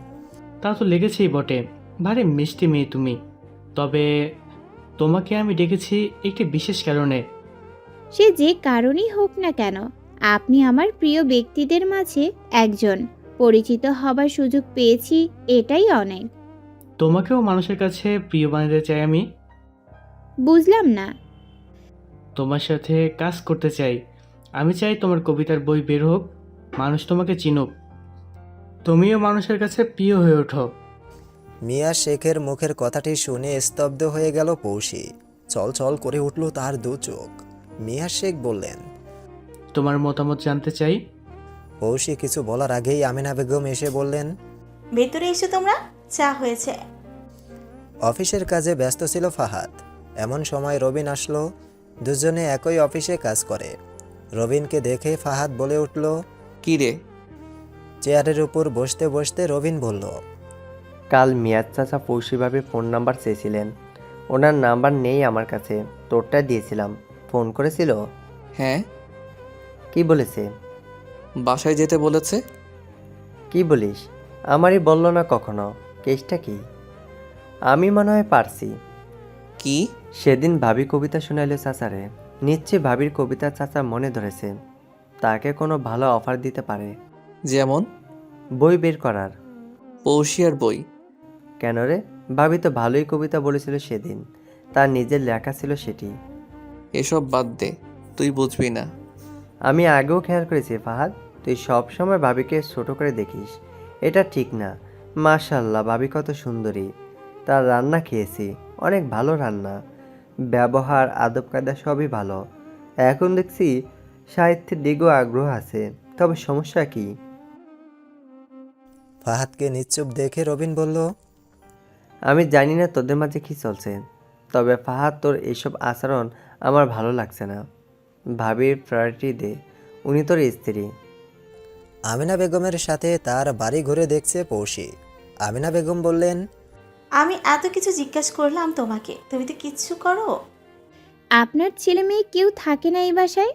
তা তো লেগেছেই বটে। ভারী মিষ্টি মেয়ে তুমি। তবে তোমাকে আমি ডেকেছি একটি বিশেষ কারণে। সে যে কারণেই হোক না কেন, আপনি আমার প্রিয় ব্যক্তিদের মাঝে একজন। পরিচিত হবার সুযোগ পেয়েছি, এটাই অনেক। তোমাকেও মানুষের কাছে প্রিয় বানাতে চাই আমি। বুঝলাম না। তোমার সাথে কাজ করতে চাই। আমি চাই তোমার কবিতার বই বের হোক, মানুষ তোমাকে চিনুক, তুমিও মানুষের কাছে প্রিয় হয়ে ওঠো। মিয়া শেখের মুখের কথাটি শুনে স্তব্ধ হয়ে গেল পৌশি। চল করে উঠল তার দু চোখ। মিয়া শেখ বললেন, তোমার মতামত জানতে চাই। পৌশি কিছু বলার আগেই আমিনা বেগম এসে বললেন, ভেতরে এসো তোমরা, চা হয়েছে। অফিসের কাজে ব্যস্ত ছিল ফাহাদ। এমন সময় রবিন আসলো। দুজনে একই অফিসে কাজ করে। রবিনকে দেখে ফাহাদ বলে উঠল, কি রে? চেয়ারের উপর বসতে বসতে রবিন বলল, কাল মিয়াজ চাচা পৌশিভাবে ফোন নাম্বার চেয়েছিলেন। ওনার নাম্বার নেই আমার কাছে, তোরটা দিয়েছিলাম। ফোন করেছিল? হ্যাঁ। কি বলেছে? বাসায় যেতে বলেছে। কি বলিস? আমারই বললো না কখনো। কেসটা কি? আমি মনে হয় পারছি। কি? সেদিন ভাবি কবিতা শোনাইলো চাচারে। নিশ্চয়ই ভাবির কবিতা চাচা মনে ধরেছে। তাকে কোনো ভালো অফার দিতে পারে। যেমন? বই বের করার। পৌশিয়ার বই? কেন রে? ভাবি তো ভালোই কবিতা বলেছিল সেদিন। তার নিজের লেখা ছিল সেটি। এসব বাদ দে, তুই বুঝবি না। আমি আগেও খেয়াল করেছি ফাহাদ, তুই সব সময় ভাবিকে ছোট করে দেখিস। এটা ঠিক না। মাশাআল্লাহ, ভাবি কত সুন্দরী। তার রান্না খেয়েছি, অনেক ভালো রান্না। ব্যবহার, আদব কায়দা সবই ভালো। এখন দেখছি সাহিত্যের দিকেও আগ্রহ আছে। তবে সমস্যা কি? ফাহাদকে নিশ্চুপ দেখে রবিন বলল, আমি জানি না তোদের মাঝে কী চলছে, তবে ফাহাদ তোর এইসব আচরণ আমার ভালো লাগছে না। ভাবির প্রায়োরিটি দে, উনি তোর স্ত্রী। আমিনা বেগমের সাথে তার বাড়ি ঘুরে দেখছে পৌশি। আমিনা বেগম বললেন, আমি এত কিছু জিজ্ঞাসা করলাম তোমাকে, তুমি তো কিচ্ছু করো। আপনার ছেলে মেয়ে কেউ থাকে না এই বাসায়?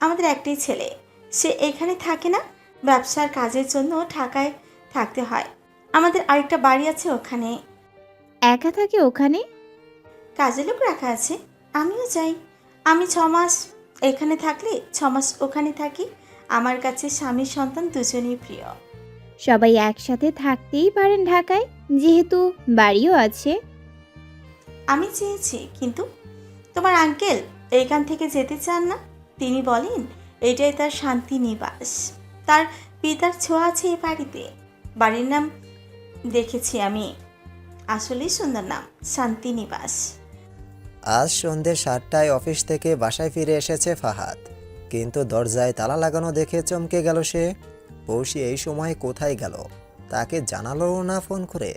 আমাদের একটাই ছেলে, সে এখানে থাকে না, ব্যবসার কাজের জন্য ঢাকায় থাকতে হয়। আমাদের আরেকটা বাড়ি আছে ওখানে। একা থাকে ওখানে? কাজের লোক রাখা আছে, আমিও যাই। আমি 6 মাস এখানে থাকলে 6 মাস ওখানে থাকি। আমার কাছে স্বামী সন্তান দুজনেই প্রিয়। সবাই একসাথে থাকতেই পারেন ঢাকায়, যেহেতু বাড়িও আছে। আমি চেয়েছি, কিন্তু তোমার আঙ্কেল এইখান থেকে যেতে চান না। তিনি বলেন এটাই তার শান্তি নিবাস। তার পিতার ছোঁয়া আছে এই বাড়িতে। বাড়ির নাম দেখেছি আমি, আসলেই সুন্দর নাম, শান্তি নিবাস। আজ সন্ধ্যে 7টায় অফিস থেকে বাসায় ফিরে এসেছে ফাহাদ, কিন্তু দরজায় তালা লাগানো দেখে চমকে গেল সে। পৌশি এই সময় কোথায় গেল, তাকে জানালো না ফোন করে।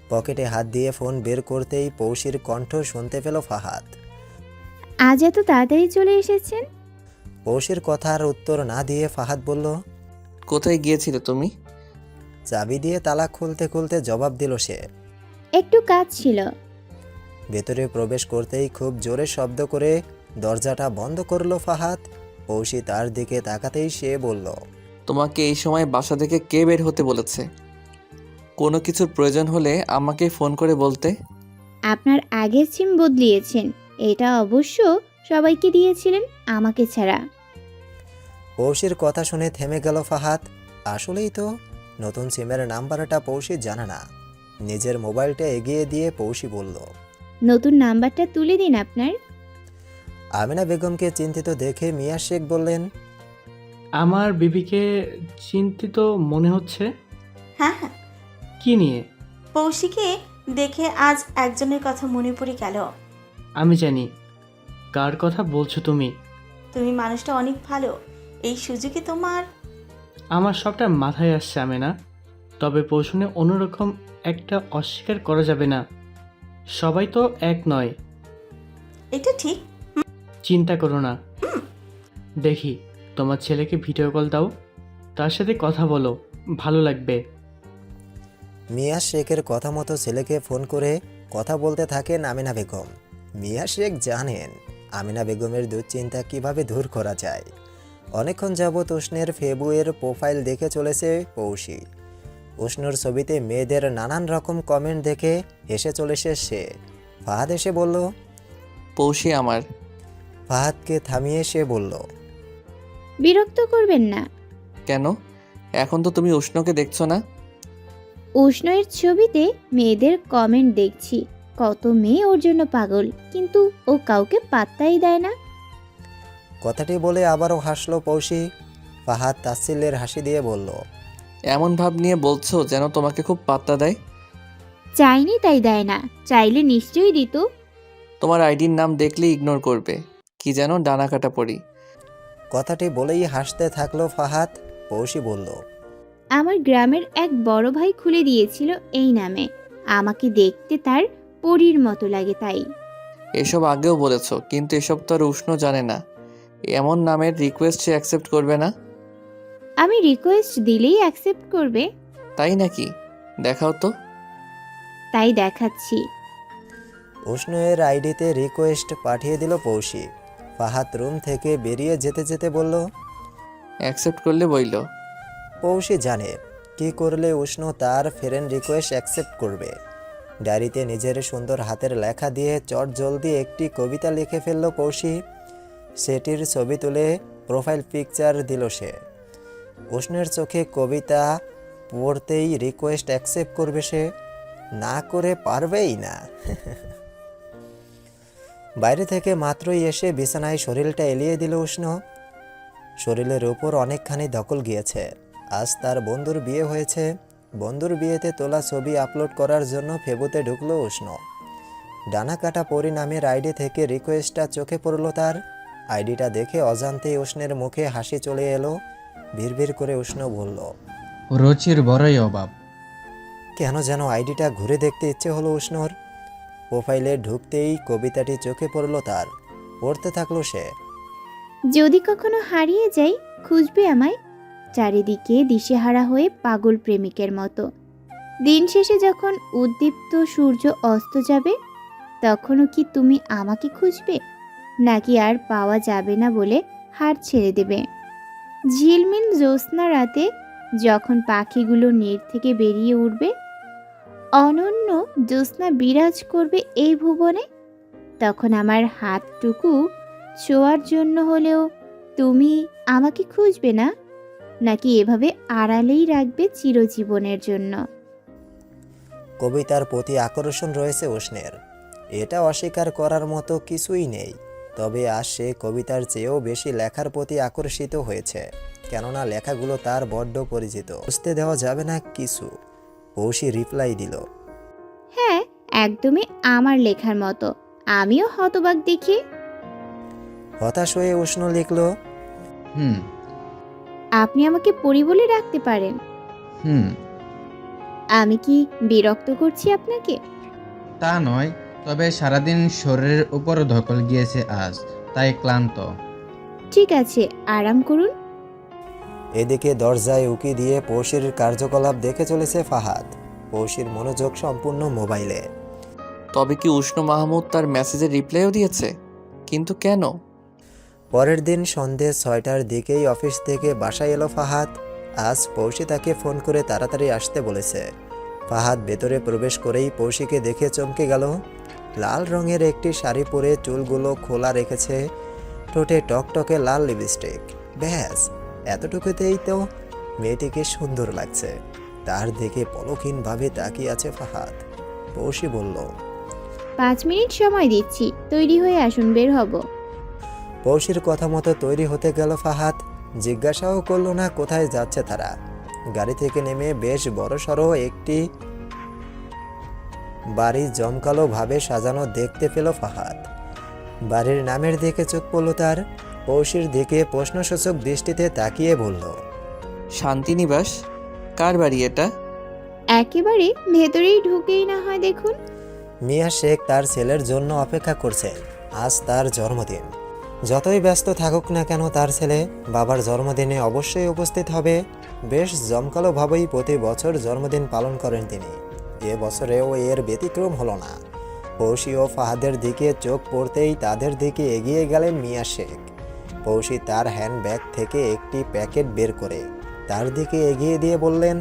পকেটে হাত দিয়ে ফোন বের করতেই পৌশির কণ্ঠ শুনতে পেল ফাহাদ। আজ এত তাড়াতাড়ি চলে এসেছেন? পৌশির কথার উত্তর না দিয়ে ফাহাদ বলল, কোথায় গিয়েছিলে তুমি? চাবি দিয়ে তালা খুলতে খুলতে জবাব দিল সে। একটু কাজ ছিল। ভেতরে প্রবেশ করতেই খুব জোরে শব্দ করে দরজাটা বন্ধ করলো ফাহাদ। পৌশি তার দিকে তাকাতেই সে বলল, তোমাকে এই সময় বাসা থেকে কে বের হতে বলেছে? কোনো কিছুর প্রয়োজন হলে আমাকে ফোন করে বলতে। আপনার আগের সিম বদলিয়েছেন, এটা অবশ্য সবাইকে দিয়েছিলেন, আমাকে ছাড়া। পৌশির কথা শুনে থেমে গেল ফাহাদ। আসলেই তো, নতুন সিমের নাম্বারটা পৌশি জানে না। নিজের মোবাইলটা এগিয়ে দিয়ে পৌশি বলল, নতুন নাম্বারটা তুলে দিন আপনার। আমিনা বেগমকে চিন্তিত দেখে মিয়া শেখ বললেন, আমার বিবিকে চিন্তিত মনে হচ্ছে। হ্যাঁ হ্যাঁ, কি নিয়ে? পৌশিকে দেখে আজ একজনের কথা মনে পড়ে গেল। আমি জানি কার কথা বলছো তুমি। তুমি মানুষটা অনেক ভালো, এই সুযোগে তোমার। আমার সবটা মাথায় আসছে আমেনা, তবে প্রশ্নে অন্যরকম একটা অস্বীকার করা যাবে না। সবাই তো এক নয়। এটা ঠিক। চিন্তা করো না। দেখি তোমার ছেলেকে ভিডিও কল দাও, তার সাথে কথা বলো, ভালো লাগবে। মিয়া শেখের কথা মতো ছেলেকে ফোন করে কথা বলতে থাকেন আমিনা বেগম। মিয়া শেখ জানেন আমিনা বেগমের দুশ্চিন্তা কিভাবে দূর করা যায়। অনেকক্ষণ যাবৎ উষ্ণের ফেবুয়ের প্রোফাইল দেখে চলেছে পৌশি। উষ্ণর ছবিতে মেয়েদের নানান রকম কমেন্ট দেখে হেসে চলেছে সে। ফাহাদ এসে বলল, পৌশি আমার। ফাহাদকে থামিয়ে সে বলল, বিরক্ত করবেন না। কেন? এখন তো তুমি উষ্ণকে দেখছো না। উষ্ণের ছবিতে মেয়েদের কমেন্ট দেখছি, কত মেয়ে ওর জন্য পাগল, কিন্তু ও কাউকে পাত্তাই দেয় না। কথাটি বলে আবারও হাসলো পৌশি। ফাহাদ তাচ্ছিল্যের হাসি দিয়ে বলল, এমন ভাব নিয়ে বলছো যেন তোমাকে খুব পাত্তা দেয়। চাইনি তাই দেয় না, চাইলে নিশ্চয়ই দিত। তোমার আইডির নাম দেখলেই ইগনোর করবে, কি যেন ডানা কাটা পড়ি। কথাটি বলেই হাসতে থাকলো ফাহাদ। পৌশি বলল, আমার গ্রামের এক বড় ভাই খুলে দিয়েছিল এই নামে, আমাকে দেখতে তার পরীর মতো লাগে তাই। এসব আগেও বলেছো, কিন্তু এসব তো আর উষ্ণ জানে না। এমন নামের রিকোয়েস্ট সে অ্যাকসেপ্ট করবে না। আমি রিকোয়েস্ট দিলেই অ্যাকসেপ্ট করবে? তাই নাকি? দেখাও তো। তাই দেখাচ্ছি। উষ্ণের আইডিতে রিকোয়েস্ট পাঠিয়ে দিল পৌশি। ফাহাদ রুম থেকে বেরিয়ে যেতে যেতে বলল, অ্যাকসেপ্ট করলে বইল। পৌষি জানে কি করলে উষ্ণ তার ফ্রেন্ড রিকোয়েস্ট অ্যাকসেপ্ট করবে। ডায়েরিতে নিজের সুন্দর হাতের লেখা দিয়ে চট জলদি একটি কবিতা লিখে ফেলল পৌষি। সেটির ছবি তুলে প্রোফাইল পিকচার দিল সে। উষ্ণের চোখে কবিতা পড়তেই রিকোয়েস্ট অ্যাকসেপ্ট করবে সে, না করে পারবেই না। বাইরে থেকে মাত্রই এসে বিছানায় শরীরটা এলিয়ে দিল উষ্ণ। শরীরের উপর অনেকখানি ধকল গিয়েছে। আজ তার বন্ধুর বিয়ে হয়েছে। বন্ধুর বিয়েতে তোলা ছবি আপলোড করার জন্য ফেবুতে ঢুকলো উষ্ণ। ডানা কাটা পরি নামের আইডি থেকে রিকোয়েস্টটা চোখে পড়ল তার। আইডিটা দেখে অজান্তেই উষ্ণের মুখে হাসি চলে এলো। ভিড় করে উষ্ণ বলল, রুচির বড়ই অভাব। কেন যেন আইডিটা ঘুরে দেখতে ইচ্ছে হলো উষ্ণর। প্রোফাইলে ঢুকতেই কবিতাটি চোখে পড়ল তার। পড়তে থাকলো সে। যদি কখনো হারিয়ে যাই, খুঁজবে আমায় চারিদিকে দিশেহারা হয়ে পাগল প্রেমিকের মতো। দিন শেষে যখন উদ্দীপ্ত সূর্য অস্ত যাবে, তখনও কি তুমি আমাকে খুঁজবে, নাকি আর পাওয়া যাবে না বলে হার ছেড়ে দেবে? ঝিলমিল জ্যোৎস্না রাতে যখন পাখিগুলো নেট থেকে বেরিয়ে উঠবে, অনন্য জ্যোৎস্না বিরাজ করবে এই ভুবনে, তখন আমার হাতটুকু ছোঁয়ার জন্য হলেও তুমি আমাকে খুঁজবে না, নাকি এভাবে আড়ালেই রাখবে চিরজীবনের জন্য? কবিতার প্রতি আকর্ষণ রয়েছে উষ্ণের, এটা অস্বীকার করার মতো কিছুই নেই। তবে আজ সে কবিতার চেয়েও বেশি লেখার প্রতি আকর্ষিত হয়েছে, কেননা লেখাগুলো তার বড্ড পরিচিত। বুঝতে দেওয়া যাবে না কিছু। পৌষি রিপ্লাই দিল, হ্যাঁ, একদমই আমার লেখার মতো। আমিও হতবাক দেখে। হতাশ হয়ে উষ্ণ লিখল, হুম আপনি আমাকে পড়ি বলে রাখতে পারেন। হুম আমি কি বিরক্ত করছি আপনাকে? তা নয়, তবে সারাদিন শরীরের উপর ধকল গিয়েছে আজ, তাই ক্লান্ত। ঠিক আছে, আরাম করুন। এদিকে দরজায় উকি দিয়ে পৌষির কার্যকলাপ দেখে চলেছে ফাহাদ। পৌষির মনোযোগ সম্পূর্ণ মোবাইলে। তবে কি উষ্ণ মাহমুদ তার মেসেজের রিপ্লাইও দিয়েছে? কিন্তু কেন? পরের দিন সন্ধে 6টার দিকেই অফিস থেকে বাসায় এলো ফাহাদ। আজ পৌষি তাকে ফোন করে তাড়াতাড়ি আসতে বলেছে। ফাহাদ ভেতরে প্রবেশ করেই পৌষিকে দেখে চমকে গেল। লাল রঙের একটি শাড়ি পরে চুলগুলো খোলা রেখেছে, ঠোঁটে টকটকে লাল লিপস্টিক। ব্যাস, এতটুকুতেই তো মেয়েটিকে সুন্দর লাগছে। তার দিকে পলকহীনভাবে তাকিয়ে আছে ফাহাদ। পৌষি বলল, 5 মিনিট সময় দিচ্ছি, তৈরি হয়ে আসুন, বের হব। পৌষির কথা মতো তৈরি হতে গেল ফাহাদ। জিজ্ঞাসাও করলো না কোথায় যাচ্ছে তারা। গাড়ি থেকে নেমে বেশ বড়সড় একটি বাড়ি জমকালো ভাবে সাজানো দেখতে পেল ফাহাদ। বাড়ির নামের দিকে চোখ পড়ল তার। পৌষির দিকে প্রশ্নসূচক দৃষ্টিতে তাকিয়ে বলল, শান্তিনিবাস? কার বাড়ি এটা? একেবারে ভেতরেই ঢুকেই না হয় দেখুন। মিয়া শেখ তার ছেলের জন্য অপেক্ষা করছে। আজ তার জন্মদিন। যতই ব্যস্ত থাকুক না কেন তার ছেলে বাবার জন্মদিনে অবশ্যই উপস্থিত হবে। বেশ জমকালোভাবেই প্রতি বছর জন্মদিন পালন করেন তিনি। এ বছরেও এর ব্যতিক্রম হলো না। পৌষি ও ফাহাদের দিকে চোখ পড়তেই তাদের দিকে এগিয়ে গেলেন মিয়া শেখ। পৌষি তার হ্যান্ডব্যাগ থেকে একটি প্যাকেট বের করে তার দিকে এগিয়ে দিয়ে বললেন,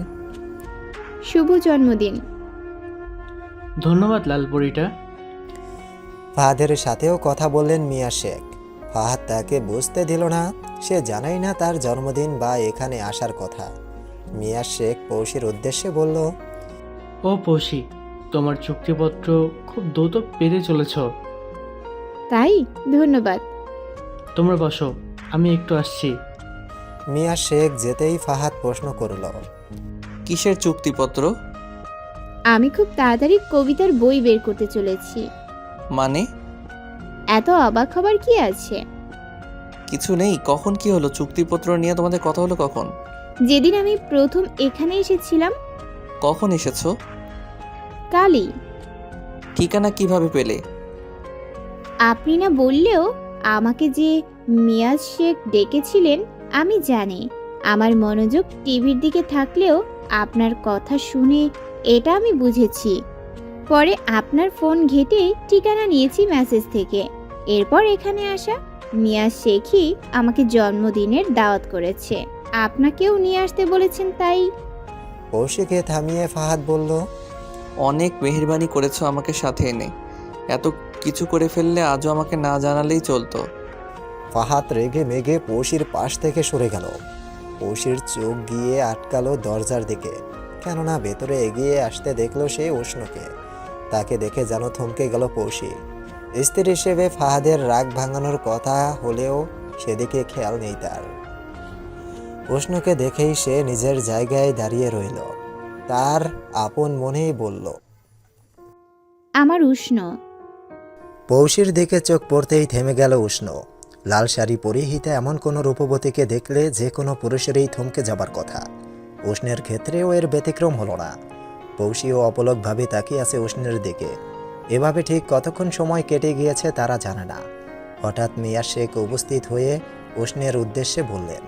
শুভ জন্মদিন। ধন্যবাদ লালপরিটা। ফাহাদের সাথেও কথা বললেন মিয়া শেখ। ফাহাদ তাকে বুঝতে দিল না, সে জানাই না তার জন্মদিন বা এখানে আসার কথা। মিয়া শেখ পৌষির উদ্দেশ্যে বলল, ও পৌষি, তোমার চুক্তিপত্র খুব দ্রুত পেতে চলেছ। তাই? ধন্যবাদ। তোমরা বসো, আমি একটু আসছি। মিয়া শেখ যেতেই ফাহাদ প্রশ্ন করল, কিসের চুক্তিপত্র? আমি খুব তাড়াতাড়ি কবিতার বই বের করতে চলেছি। মানে? এত অবাক হবার কি আছে? কিছু নেই। কখন কি হলো? চুক্তিপত্র নিয়ে তোমাদের কথা হলো কখন? যেদিন আমি প্রথম এখানে এসেছিলাম। কখন এসেছো? কালই। ঠিকানা কিভাবে পেলে? আপনি না বললেও আমাকে যে মিয়াজ শেখ ডেকেছিলেন আমি জানি। আমার মনোযোগ টিভির দিকে থাকলেও আপনার কথা শুনে এটা আমি বুঝেছি। পরে আপনার ফোন ঘেঁটে ঠিকানা নিয়েছি মেসেজ থেকে। এরপর এখানে আসা। মিয়াজ শেখই আমাকে জন্মদিনের দাওয়াত করেছে। আপনাকেও নিয়ে আসতে বলেছেন তাই। পৌশিকে থামিয়ে ফাহাদ বলল, অনেক মেহেরবানি করেছো আমাকে সাথে এনে। এত কিছু করে ফেললে আজও আমাকে না জানালেই চলতো। ফাহাদ রেগে মেগে পৌশির পাশ থেকে সরে গেল। পৌশির চোখ গিয়ে আটকালো দরজার দিকে, কেননা ভেতরে এগিয়ে আসতে দেখলো সে উষ্ণকে। তাকে দেখে যেন থমকে গেল পৌশি। স্ত্রী হিসেবে ফাহাদের রাগ ভাঙানোর কথা হলেও সেদিকে খেয়াল নেই তার। উষ্ণকে দেখেই সে নিজের জায়গায় দাঁড়িয়ে রইল। তার আপন মনেই বলল, আমার উষ্ণ। পৌশির দিকে চোখ পড়তেই থেমে গেল উষ্ণ। লাল শাড়ি পরিহিতা এমন কোনো রূপবতীকে দেখলে যে কোনো পুরুষেরই থমকে যাবার কথা। উষ্ণের ক্ষেত্রেও এর ব্যতিক্রম হলো না। পৌশিও অপলকভাবে তাকিয়ে আছে উষ্ণের দিকে। এভাবে ঠিক কতক্ষণ সময় কেটে গিয়েছে তারা জানে না। হঠাৎ মিয়া শেখ উপস্থিত হয়ে উষ্ণের উদ্দেশ্যে বললেন,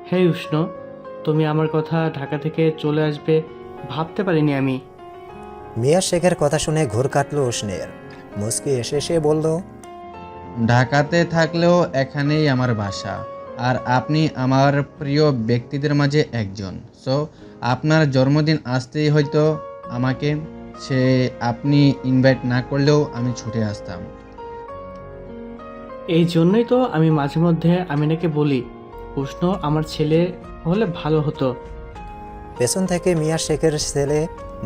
হে উষ্ণ, তুমি আমার কথা ঢাকা থেকে চলে আসবে ভাবতে পারিনি আমি। মিয়া শেখের কথা শুনে ঘোর কাটল উষ্ণের। মুচকি এসে সে বলল, ঢাকাতে থাকলেও এখানেই আমার বাসা, আর আপনি আমার প্রিয় ব্যক্তিদের মাঝে একজন। সো আপনার জন্মদিন আসতেই হয়তো আমাকে, সে আপনি ইনভাইট না করলেও আমি ছুটে আসতাম। এই জন্যই তো আমি মাঝে মধ্যে আমিনাকে বলি উষ্ণ আমার ছেলে হলে ভালো হতো। পেছন থেকে মিয়া শেখের ছেলে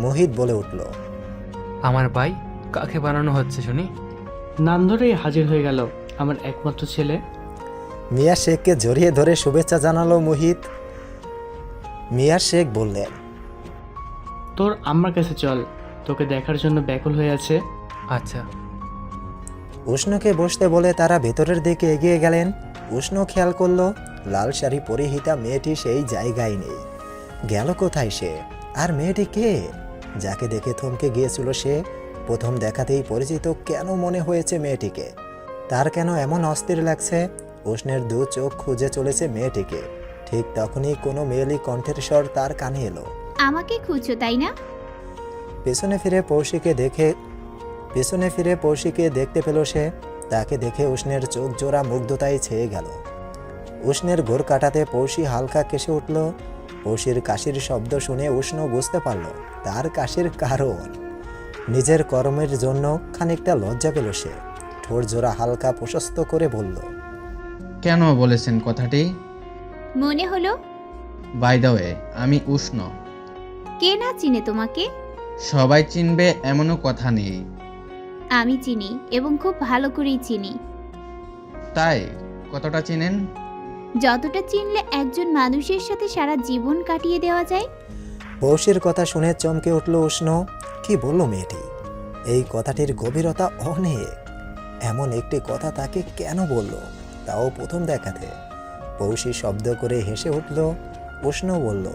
মোহিত বলে উঠল, আমার ভাই কাকে বানানো হচ্ছে শুনি? নাম ধরেই হাজির হয়ে গেল আমার একমাত্র ছেলে। মিয়া শেখকে জড়িয়ে ধরে শুভেচ্ছা জানালো মোহিত। মিয়া শেখ বললেন, তোর আম্মার কাছে চল, তোকে দেখার জন্য ব্যাকুল হয়ে আছে। আচ্ছা। উষ্ণকে বসতে বলে তারা ভেতরের দিকে এগিয়ে গেলেন। উষ্ণ খেয়াল করলো লাল শাড়ি পরিহিতা মেয়েটি সেই জায়গায় নেই। গেল কোথায় সে? আর মেয়েটি কে? যাকে দেখে থমকে গিয়েছিল সে। প্রথম দেখাতেই পরিচিত কেন মনে হয়েছে মেয়েটিকে? তার কেন এমন অস্থির লাগছে? উষ্ণের দু চোখ খুঁজে চলেছে মেয়েটিকে। ঠিক তখনই কোনো মেয়েলি কণ্ঠের স্বর তার কানে এলো। আমাকে খুঁজছো তাই না? পেছনে ফিরে পৌশিকে দেখতে পেল সে। তাকে দেখে উষ্ণের চোখ জোড়া মুগ্ধতায় ছেয়ে গেল। উষ্ণের ঘোর কাটাতে পৌশি হালকা কেসে উঠল। পৌশির কাশির শব্দ শুনে উষ্ণ বুঝতে পারল তার কাশির কারণ। নিজের কর্মের জন্য খানিকটা লজ্জা পেল সে। ঠোঁট জোড়া হালকা প্রশস্ত করে বলল, কেন বলেছেন কথাটি? মনে হলো। বাই দ্য ওয়ে, আমি উষ্ণ। কে না চিনে তোমাকে? সবাই চিনবে এমনও কথা নেই। আমি চিনি এবং খুব ভালো করেই চিনি। তাই? কতটা চিনেন? যতটা চিনলে একজন মানুষের সাথে সারা জীবন কাটিয়ে দেওয়া যায়। পৌশির কথা শুনে চমকে উঠল উষ্ণ। কি বলল মেয়েটি? এই কথাটির গভীরতা অনেক। এমন একটি কথা তাকে কেন বলল, তাও প্রথম দেখাতে? পৌশি শব্দ করে হেসে উঠল। উষ্ণ বলল,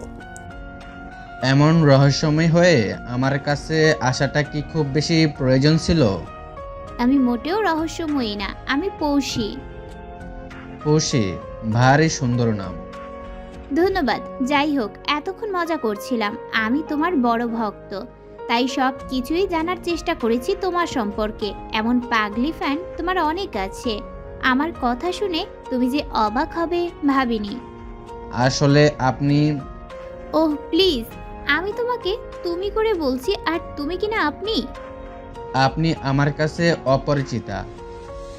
এমন রহস্যময় হয়ে আমার কাছে আসাটা কি খুব বেশি প্রয়োজন ছিল? আমি মোটেও রহস্যময়ী না, আমি পৌষী। পৌষি, ভারী সুন্দর নাম। ধন্যবাদ। যাই হোক, এতক্ষণ মজা করছিলাম। আমি তোমার বড় ভক্ত, তাই সব কিছুই জানার চেষ্টা করেছি তোমার সম্পর্কে। এমন পাগলি ফ্যান তোমার অনেক আছে। আমার কথা শুনে তুমি যে অবাক হবে ভাবিনি। আসলে আপনি... ওহ প্লিজ, আমি তোমাকে তুমি করে বলছি, আর তুমি কিনা আপনি। আপনি আমার কাছে অপরিচিতা।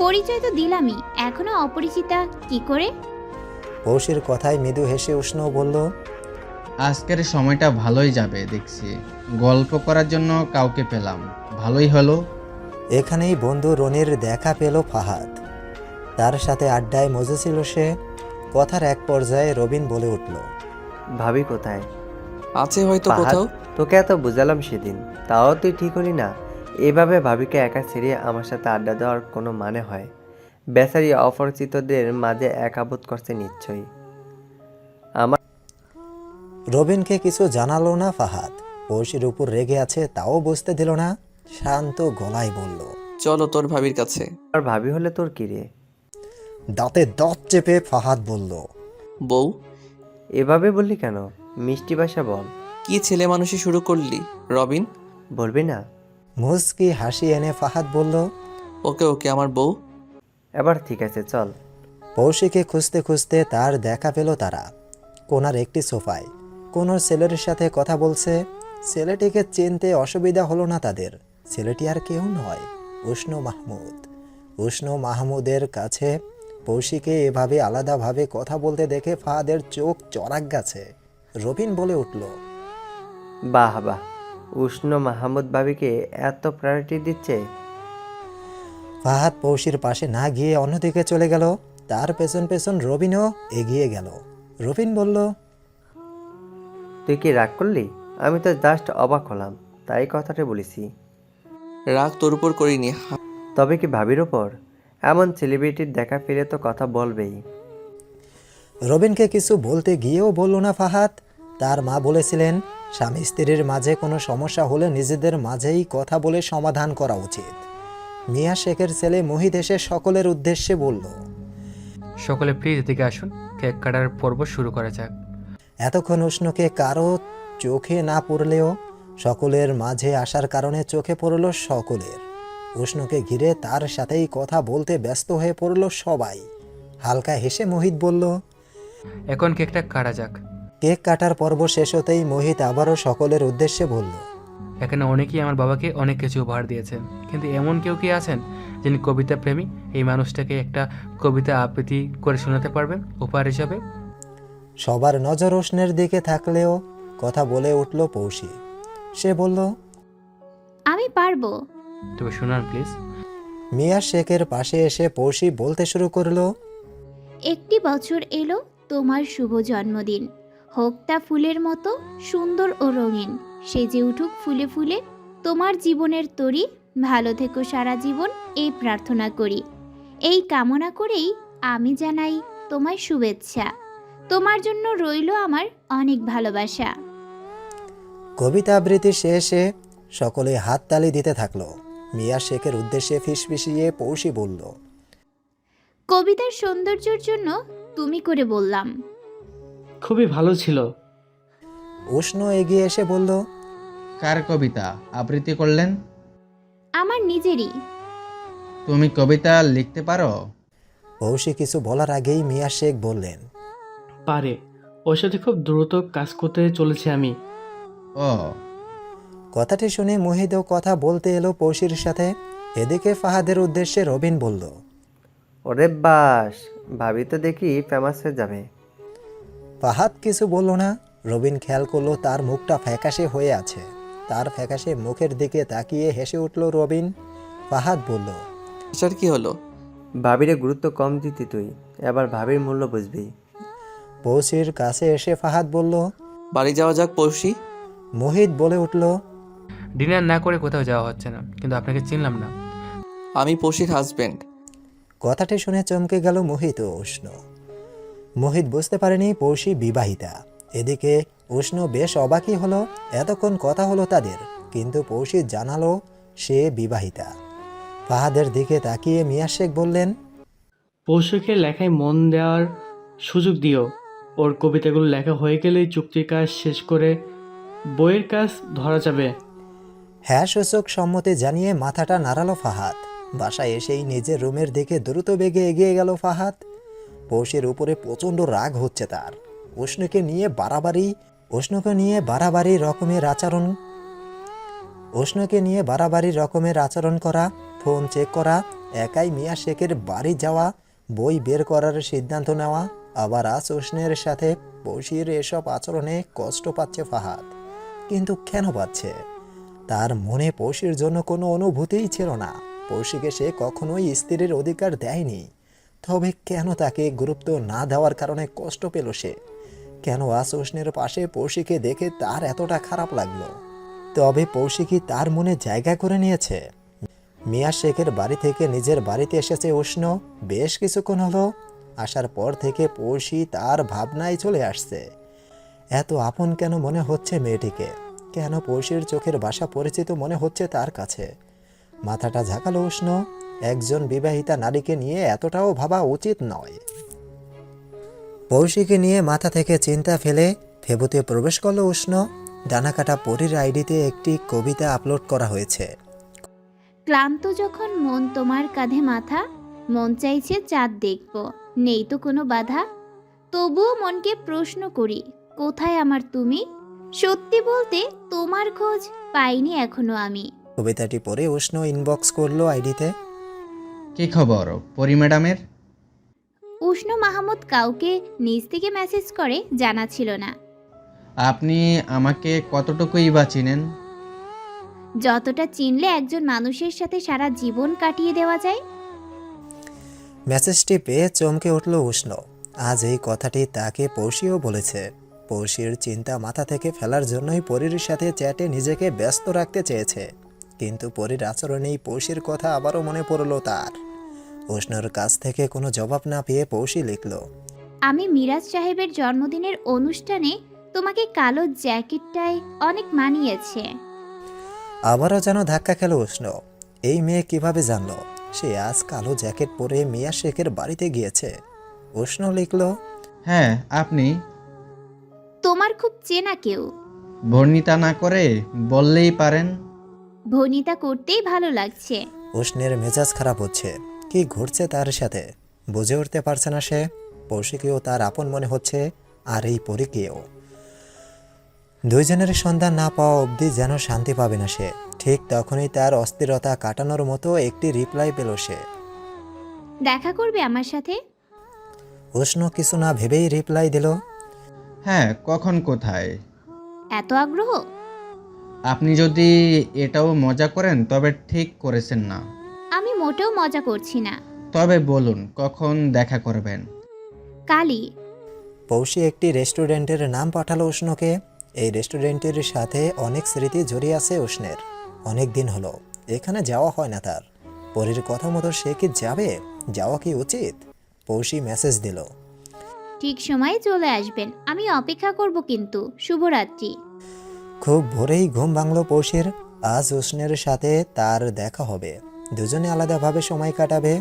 পরিচয় তো দিলামই, এখনো অপরিচিতা কি করে? পৌশির কথায় মৃদু হেসে উষ্ণ বলল, আজকের সময়টা ভালোই যাবে দেখছি। গল্প করার জন্য কাউকে পেলাম, ভালোই হলো। এখানেই বন্ধু রনির দেখা পেল ফাহাদ। তার সাথে আড্ডায় মজেছিল সে। কথার এক পর্যায়ে রবিন বলে উঠল, ভাবি কোথায়? আছে হয়তো ফাহাদ, কোথাও। তোকে এত বুঝালাম সেদিন, তাও তুই ঠিক হলি না। এভাবে ভাবিকে একা ছেড়ে আমার সাথে আড্ডা দেওয়ার কোনো মানে হয়? বেচারি অপরিচিতদের মাঝে একা বোধ করছে নিশ্চয়ই। রবিনকে কিছু জানালো না ফাহাদ। পৌশির উপর রেগে আছে তাও বুঝতে দিল না। শান্ত গলায় বলল, চলো তোর ভাবির কাছে। আর ভাবি হলে তোর কি রে? দাঁতে দাঁত চেপে ফাহাদ বলল, বউ, এভাবে বললি কেন? মিষ্টি ভাষা বল। কি ছেলে মানুষই শুরু করলি রবিন? বলবি না? মুচকি হাসি এনে ফাহাদ বলল, ওকে ওকে, আমার বউ। এবার ঠিক আছে, চল। পৌশিকে খুঁজতে খুঁজতে তার দেখা পেল তারা। কোনার একটি সোফায় কোনো ছেলের সাথে কথা বলছে। ছেলেটিকে চিনতে অসুবিধা হলো না তাদের। ছেলেটি আর কেউ নয়, উষ্ণ মাহমুদ। উষ্ণ মাহমুদের কাছে পৌশিকে এভাবে আলাদাভাবে কথা বলতে দেখে ফাহাদের চোখ চড়াক গেছে। রবিন বলে উঠল, বাহ বাহ, উষ্ণ মাহমুদ ভাবিকে এত প্রায়োরিটি দিচ্ছে। ফাহাদ পৌশির পাশে না গিয়ে অন্যদিকে চলে গেল। তার পেছন পেছন রবিনও এগিয়ে গেল। রবিন বলল, তুই কি রাগ করলি? আমি তো জাস্ট অবাক হলাম, তাই কথাটা বলেছি। রাগ তোর উপর করিনি। তবে কি ভাবির ওপর? এমন সেলিব্রিটির দেখা পেলে তো কথা বলবেই। রবিনকে কিছু বলতে গিয়েও বলল না ফাহাদ। তার মা বলেছিলেন, স্বামী স্ত্রীর মাঝে কোনো সমস্যা হলে নিজেদের মাঝেই কথা বলে সমাধান করা উচিত। মিয়া শেখের ছেলে মহিদ এসে সকলের উদ্দেশ্যে বলল, সকলে প্লিজ এদিকে আসুন, কেক কাটার পর্ব শুরু করা যাক। এতক্ষণ উষ্ণকে কারো চোখে না পড়লেও সকলের মাঝে আসার কারণে চোখে পড়ল সকলের। উষ্ণকে ঘিরে তার সাথেই কথা বলতে ব্যস্ত হয়ে পড়ল সবাই। হালকা হেসে মোহিত বলল, এখন কেকটা কাটা যাক। কেক কাটার পর্ব শেষ হতেই মোহিত আবারও সকলের উদ্দেশ্যে বলল, এখানে অনেকেই আমার বাবাকে অনেক কিছু উপহার দিয়েছেন, কিন্তু এমন কেউ কি আছেন যিনি কবিতা প্রেমী? এই মানুষটাকে একটা কবিতা আবৃত্তি করে শোনাতে পারবেন উপহার হিসাবে? সবার নজর উষ্ণের দিকে থাকলেও কথা বলে উঠল পৌশি। সে বলল, আমি পারবো। তবে শোনান প্লিজ। মিয়া শেখের পাশে এসে পৌশি বলতে শুরু করলো, একটি বছর এলো তোমার শুভ জন্মদিন। হোক তা ফুলের মতো সুন্দর ও রঙিন, সেজে উঠুক ফুলে ফুলে তোমার জীবনের তরি। ভালো থেকো সারা জীবন, এই প্রার্থনা করি। এই কামনা করেই আমি জানাই তোমায় শুভেচ্ছা। তোমার জন্য রইল আমার অনেক ভালোবাসা। কবিতা আবৃত্তি শেষে সকলে হাততালি দিতে থাকলো। মিয়া শেখের উদ্দেশ্যে ফিসফিসিয়ে পৌশি বলল, কবিতার সৌন্দর্যের জন্য তুমি করে বললাম। খুবই ভালো ছিল। উষ্ণ এগিয়ে এসে বলল, কার কবিতা আবৃত্তি করলেন? আমার নিজেরই। তুমি কবিতা লিখতে পারো? পৌশি কিছু বলার আগেই মিয়া শেখ বললেন, পারে। ওর সাথে খুব দ্রুত কাজ করতে চলেছি আমি। ও, কথাটি শুনে মুহিদও কথা বলতে এলো পৌশির সাথে। এদিকে ফাহাদের উদ্দেশ্যে রবিন বলল, ওরে বাস, ভাবি তো দেখি ফেমাস হয়ে যাবে। ফাহাদ কিছু বলল না। রবিন খেয়াল করলো তার মুখটা ফ্যাকাশে হয়ে আছে। তার ফ্যাকাশে মুখের দিকে তাকিয়ে হেসে উঠল রবিন। ফাহাদ বলল, আসার কি হলো? ভাবিরে গুরুত্ব কম দিতি তুই, এবার ভাবির মূল্য বুঝবি। পৌশির কাছে এসে ফাহাদ বলল, বাড়ি যাওয়া যাক পৌশি। মুহিত বলে উঠল, ডিনার না করে কোথাও যাওয়া হচ্ছে না, কিন্তু আপনাকে চিনলাম না। আমি পৌশির হাজবেন্ড। কথাটি শুনে চমকে গেল মোহিত ও উষ্ণ। মোহিত বুঝতে পারেনি পৌশি বিবাহিতা। এদিকে উষ্ণ বেশ অবাকই হলো। এতক্ষণ কথা হলো তাদের, কিন্তু পৌশি জানালো সে বিবাহিতা। ফাহাদের দিকে তাকিয়ে মিয়া শেখ বললেন, পৌশুকে লেখায় মন দেওয়ার সুযোগ দিও। ওর কবিতাগুলো লেখা হয়ে গেলেই চুক্তির কাজ শেষ করে বইয়ের কাজ ধরা যাবে। হ্যাঁ সূচক সম্মতি জানিয়ে মাথাটা নাড়ালো ফাহাদ। বাসায় এসেই নিজের রুমের দিকে দ্রুত বেগে এগিয়ে গেল ফাহাদ। পৌশির উপরে প্রচণ্ড রাগ হচ্ছে তার। উষ্ণকে নিয়ে বাড়াবাড়ি রকমের আচরণ করা, ফোন চেক করা, একাই মিয়া শেখের বাড়ি যাওয়া, বই বের করার সিদ্ধান্ত নেওয়া। আবার আজ উষ্ণের সাথে পৌশির এসব আচরণে কষ্ট পাচ্ছে ফাহাদ। কিন্তু কেন পাচ্ছে? তার মনে পৌশির জন্য কোনো অনুভূতিই ছিল না। পৌশিকে সে কখনোই স্ত্রীর অধিকার দেয়নি। তবে কেন তাকে গুরুত্ব না দেওয়ার কারণে কষ্ট পেল সে? কেন আজ উষ্ণের পাশে পৌশিকে দেখে তার এতটা খারাপ লাগলো? তবে পৌশি কি তার মনে জায়গা করে নিয়েছে? মিয়া শেখের বাড়ি থেকে নিজের বাড়িতে এসেছে উষ্ণ। বেশ কিছুক্ষণ হলো। আসার পর থেকে পৌশি তার ভাবনায় চলে আসছে। এত আপন কেন মনে হচ্ছে মেয়েটিকে? কেন পৌশির চোখের ভাষা পরিচিত মনে হচ্ছে তার কাছে? মাথাটা ঝাঁকালো উষ্ণ। একজন বিবাহিতা নারীকে নিয়ে এতটাও ভাবা উচিত নয়। পৌশিকে নিয়ে মাথা থেকে চিন্তা ফেলে ফেবুতে প্রবেশ করলো উষ্ণ। ডানাকাটা পরীর আইডিতে একটি কবিতা আপলোড করা হয়েছে। ক্লান্ত যখন মন তোমার কাঁধে মাথা, মন চাইছে চাঁদ দেখব, নেই তো কোনো বাধা। তবুও মনকে প্রশ্ন করি, কোথায় আমার তুমি? সত্যি বলতে তোমার খোঁজ পাইনি এখনো আমি। কবিতাটি পড়ে উষ্ণ ইনবক্স করলো আইডিতে। কি খবর পরি ম্যাডামের? উষ্ণ মাহমুদ কাউকে নিজ থেকে মেসেজ করে জানা ছিল না। আপনি আমাকে কতটুকুই বা চিনেন? যতটা চিনলে একজন মানুষের সাথে সারা জীবন কাটিয়ে দেওয়া যায়। মেসেজটি পেয়ে চমকে উঠল উষ্ণ। আজ এই কথাটি তাকে পৌষিও বলেছে। পৌষির চিন্তা মাথা থেকে ফেলার জন্যই পরীর সাথে চ্যাটে নিজেকে ব্যস্ত রাখতে চেয়েছে, কিন্তু পরীর আচরণেই পৌষির কথা আবারও মনে পড়ল তার। উষ্ণর কাছ থেকে কোনো জবাব না পেয়ে পৌষি লিখল, আমি মিরাজ সাহেবের জন্মদিনের অনুষ্ঠানে তোমাকে কালো জ্যাকেটটাই অনেক মানিয়েছে। আবারও যেন ধাক্কা খেল উষ্ণ। এই মেয়ে কিভাবে জানলো সে আজ কালো জ্যাকেট পরে মিয়া শেখের বাড়িতে গিয়েছে? উষ্ণ লিখল, হ্যাঁ আপনি। তোমার খুব চেনা কেউ। বর্ণিতা না করে বললেই পারেন। ভনিতা করতেই ভালো লাগছে। উষ্ণের মেজাজ খারাপ হচ্ছে। কি ঘটছে তার সাথে বুঝে উঠতে পারছে না সে। পৌষিকেও তার আপন মনে হচ্ছে, আর এই পরীকেও। দুইজনের সন্ধান না পাওয়া অবধি যেন শান্তি পাবে না সে। ঠিক তখনই তার অস্থিরতা কাটানোর মতো একটি রিপ্লাই পেল সে। দেখা করবে আমার সাথে? উষ্ণ কিছু না ভেবেই রিপ্লাই দিল, হ্যাঁ কখন কোথায়? এত আগ্রহ? আপনি যদি এটাও মজা করেন তবে ঠিক করেছেন না। আমি মোটেও মজা করছি না। তবে বলুন কখন দেখা করবেন? কালই। পৌষি একটি রেস্টুরেন্টের নাম পাঠালো উষ্ণকে। এই রেস্টুরেন্টের সাথে অনেক স্মৃতি জড়িয়ে আছে উষ্ণের। অনেক দিন হলো এখানে যাওয়া হয় না তার। পরীর কথা মতো সে কি যাবে? যাওয়া কি উচিত? পৌষি মেসেজ দিল, ঠিক সময়ে চলে আসবেন, আমি অপেক্ষা করব কিন্তু। শুভরাত্রি। খুব ভোরেই ঘুম ভাঙল পৌষির। আজ উষ্ণের সাথে তার দেখা হবে। দুজনে আলাদাভাবে সময় কাটাবে।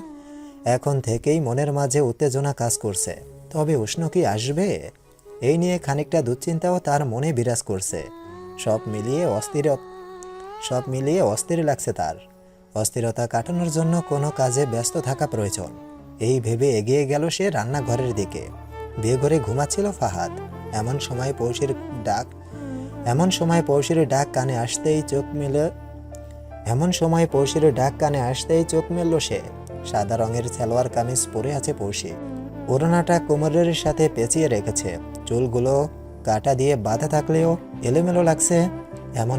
এখন থেকেই মনের মাঝে উত্তেজনা কাজ করছে। তবে উষ্ণ কি আসবে? এই নিয়ে খানিকটা দুশ্চিন্তাও তার মনে বিরাজ করছে। সব মিলিয়ে অস্থির লাগছে তার। অস্থিরতা কাটানোর জন্য কোনো কাজে ব্যস্ত থাকা প্রয়োজন। এই ভেবে এগিয়ে গেল সে রান্নাঘরের দিকে। বিয়ে ঘরে ঘুমাচ্ছিল ফাহাদ। এমন সময় পৌষির ডাক কানে আসতেই চোখ মেলল সে। সাদা রঙের সালোয়ার কামিজ পরে আছে পৌষি। ওড়নাটা কোমরের সাথে পেঁচিয়ে রেখেছে। চুলগুলো কাটা দিয়ে বাঁধা থাকলেও এলোমেলো লাগছে। এমন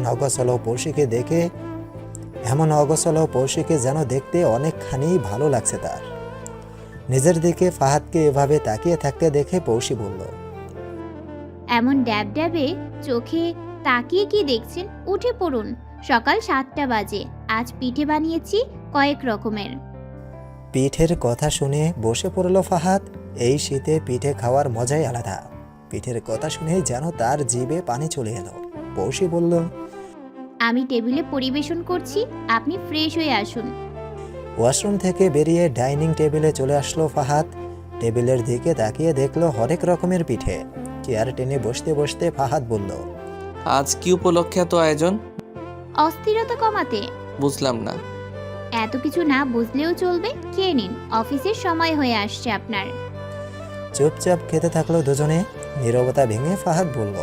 অগোছালো পৌষিকে যেন দেখতে অনেকখানি ভালো লাগছে তার। নিজের দিকে ফাহাদকে এভাবে তাকিয়ে থাকতে দেখে পৌষি বলল, এমন ড্যাব ড্যাবে চোখে তাকিয়ে কি দেখছেন? উঠে পড়ুন। সকাল 7টা বাজে। আজ পিঠে বানিয়েছি কয়েক রকমের। পিঠের কথা শুনে বসে পড়ল ফাহাদ। এই শীতে পিঠে খাওয়ার মজাই আলাদা। পিঠের কথা শুনেই যেন তার জিভে পানি চলে এলো। পৌষি বলল, আমি টেবিলে পরিবেশন করছি, আপনি ফ্রেশ হয়ে আসুন। ওয়াশরুম থেকে বেরিয়ে ডাইনিং টেবিলে চলে আসলো ফাহাদ। টেবিলের দিকে তাকিয়ে দেখলো হরেক রকমের পিঠে। চেয়ার টেনে বসতে বসতে ফাহাদ বলল, আজ কি উপলক্ষে এত আয়োজন? অস্থিরতা কমাতে। বুঝলাম না। এত কিছু না বুঝলেও চলবে, খেয়ে নিন, অফিসের সময় হয়ে আসছে আপনার। চুপচাপ খেতে থাকলো দুজনে। নীরবতা ভেঙে ফাহাদ বলল,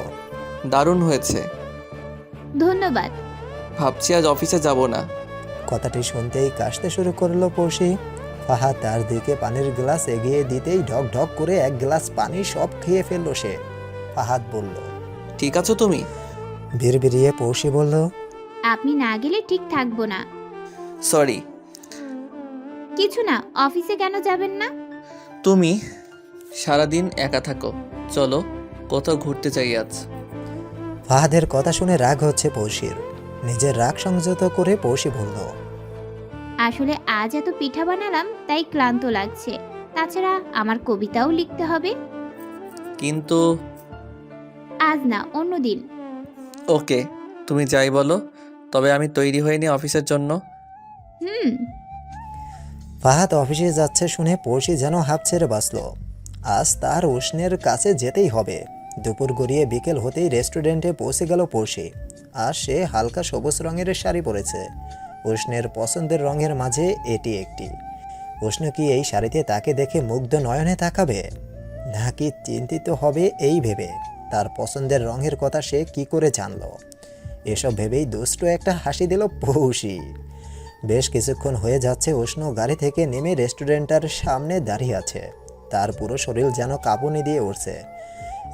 দারুণ হয়েছে। ধন্যবাদ। ভাবছি আজ অফিসে যাব না। কথাটি শুনতেই কাশতে শুরু করলো পৌষি। ফাহাদ তার দিকে পানির গ্লাস এগিয়ে দিতেই ঢক ঢক করে এক গ্লাস পানি সব খেয়ে ফেললো সে। ফাহাদ বলল, ঠিক আছো তুমি? বিড়বিড়িয়ে পৌষি বলল, আপনি না গেলে ঠিক থাকবো না। সরি। কিছু না, অফিসে কেন যাবেন না? তুমি সারাদিন একা থাকো, চলো কোথাও ঘুরতে যাই আজ। ফাহাদের কথা শুনে রাগ হচ্ছে পৌষির। নিজের রাগ সংযত করে পৌষি বলল, আসলে আজ এত পিঠা বানালাম তাই ক্লান্ত লাগছে। তাছাড়া আমার কবিতাও লিখতে হবে। কিন্তু আজ না, অন্যদিন। ওকে, তুমি যাই বলো, তবে আমি তৈরি হইনি অফিসের জন্য। ফাহাদ অফিসে যাচ্ছে শুনে পৌষি যেন হাঁপ ছেড়ে বাঁচল। আজ তার উষ্ণের কাছে যেতেই হবে। দুপুর গড়িয়ে বিকেল হতেই রেস্টুরেন্টে পৌঁছে গেল পৌষি। আর সে হালকা সবুজ রঙের শাড়ি পরেছে। উষ্ণের পছন্দের রঙের মাঝে এটি একটি। উষ্ণ কি এই শাড়িতে তাকে দেখে মুগ্ধ নয়নে তাকাবে? নাকি চিন্তিত হবে এই ভেবে তার পছন্দের রঙের কথা সে কি করে জানলো। এসব ভেবেই দুষ্ট একটা হাসি দিল পৌষী। বেশ কিছুক্ষণ হয়ে যাচ্ছে উষ্ণ গাড়ি থেকে নেমে রেস্টুরেন্টের সামনে দাঁড়িয়ে আছে। তার পুরো শরীর যেন কাঁপুনি দিয়ে উঠছে।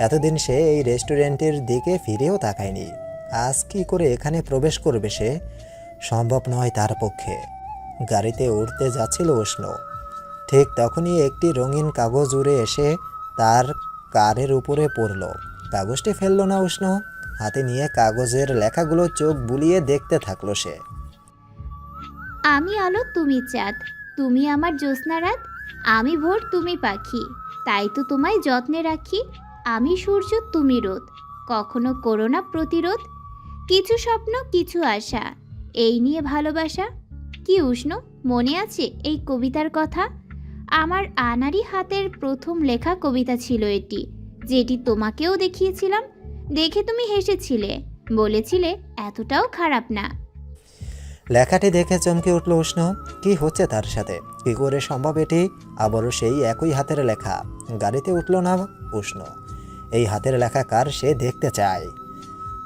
এতদিন সে এই রেস্টুরেন্টের দিকে ফিরেও তাকায়নি। আজ কি করে এখানে প্রবেশ করবে সে? সম্ভব নয় তার পক্ষে। গাড়িতে উঠতে যাচ্ছিল উষ্ণ, ঠিক তখনই একটি রঙিন কাগজ উড়ে এসে তার কারের উপরে পড়ল। কাগজটি ফেলল না উষ্ণ, হাতে নিয়ে কাগজের লেখাগুলো চোখ বুলিয়ে দেখতে থাকলো সে। আমি আলো তুমি চাঁদ, তুমি আমার জ্যোৎস্না রাত, আমি ভোর তুমি পাখি, তাই তো তোমায় যত্নে রাখি। আমি সূর্য তুমি রোদ, কখনো করো না প্রতিরোধ। কিছু স্বপ্ন কিছু আশা, এই নিয়ে ভালোবাসা। কি উষ্ণ, মনে আছে এই কবিতার কথা? আমার আনারি হাতের প্রথম লেখা কবিতা ছিল এটি, যেটি তোমাকেও দেখিয়েছিলাম। দেখে তুমি হেসেছিলে, বলেছিলে এতটাও খারাপ না। লেখাটি দেখে চমকে উঠল উষ্ণ। কি হচ্ছে তার সাথে? কি করে সম্ভব এটি? আবারও সেই একই হাতের লেখা। গাড়িতে উঠল না উষ্ণ। এই হাতের লেখা কার সে দেখতে চায়।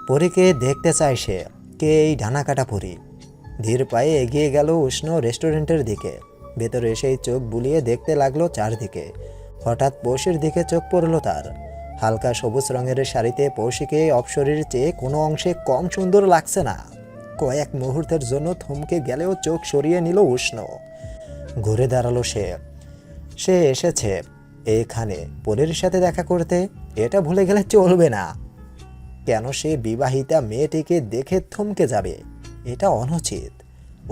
পরীকে দেখতে চায় সে। কে এই ডানাকাটা পরী? ধীর পায়ে এগিয়ে গেল উষ্ণ রেস্টুরেন্টের দিকে। ভেতরে এসেই চোখ বুলিয়ে দেখতে লাগলো চারদিকে। হঠাৎ পৌষীর দিকে চোখ পড়ল তার। হালকা সবুজ রঙের শাড়িতে পৌষীকে অপসরীর চেয়ে কোনো অংশে কম সুন্দর লাগছে না। কয়েক মুহূর্তের জন্য থমকে গেলেও চোখ সরিয়ে নিল উষ্ণ। ঘুরে দাঁড়ালো সে। সে এসেছে এখানে পরীর সাথে দেখা করতে, এটা ভুলে গেলে চলবে না। কেন সে বিবাহিতা মেয়েটিকে দেখে থমকে যাবে? এটা অনুচিত।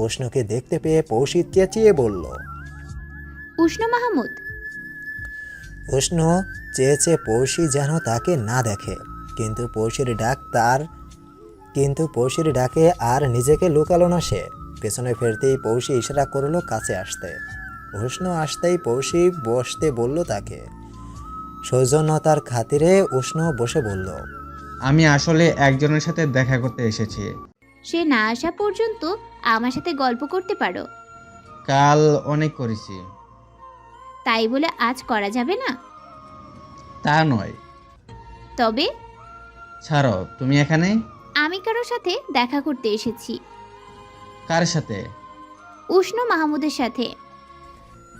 উষ্ণকে দেখতে পেয়ে পৌষী চেঁচিয়ে বলল। উষ্ণ মাহমুদ। উষ্ণ চেয়েছে পৌষী যেন তাকে না দেখে, কিন্তু পৌষীর ডাকে আর নিজেকে লুকালো না সে। পেছনে ফিরতেই পৌষী ইশারা করলো কাছে আসতে। উষ্ণ আসতেই পৌষী বসতে বলল তাকে। সৌজন্যতার খাতিরে উষ্ণ বসে বলল, আমি আসলে একজনের সাথে দেখা করতে এসেছি। সে না আসা পর্যন্ত আমার সাথে গল্প করতে পারো। কাল অনেক করেছি। তাই বলে আজ করা যাবে না? তা নয়। তবে ছাড়ো, তুমি এখানে? আমি কারোর সাথে দেখা করতে এসেছি। কার সাথে? উষ্ণ মাহমুদের সাথে।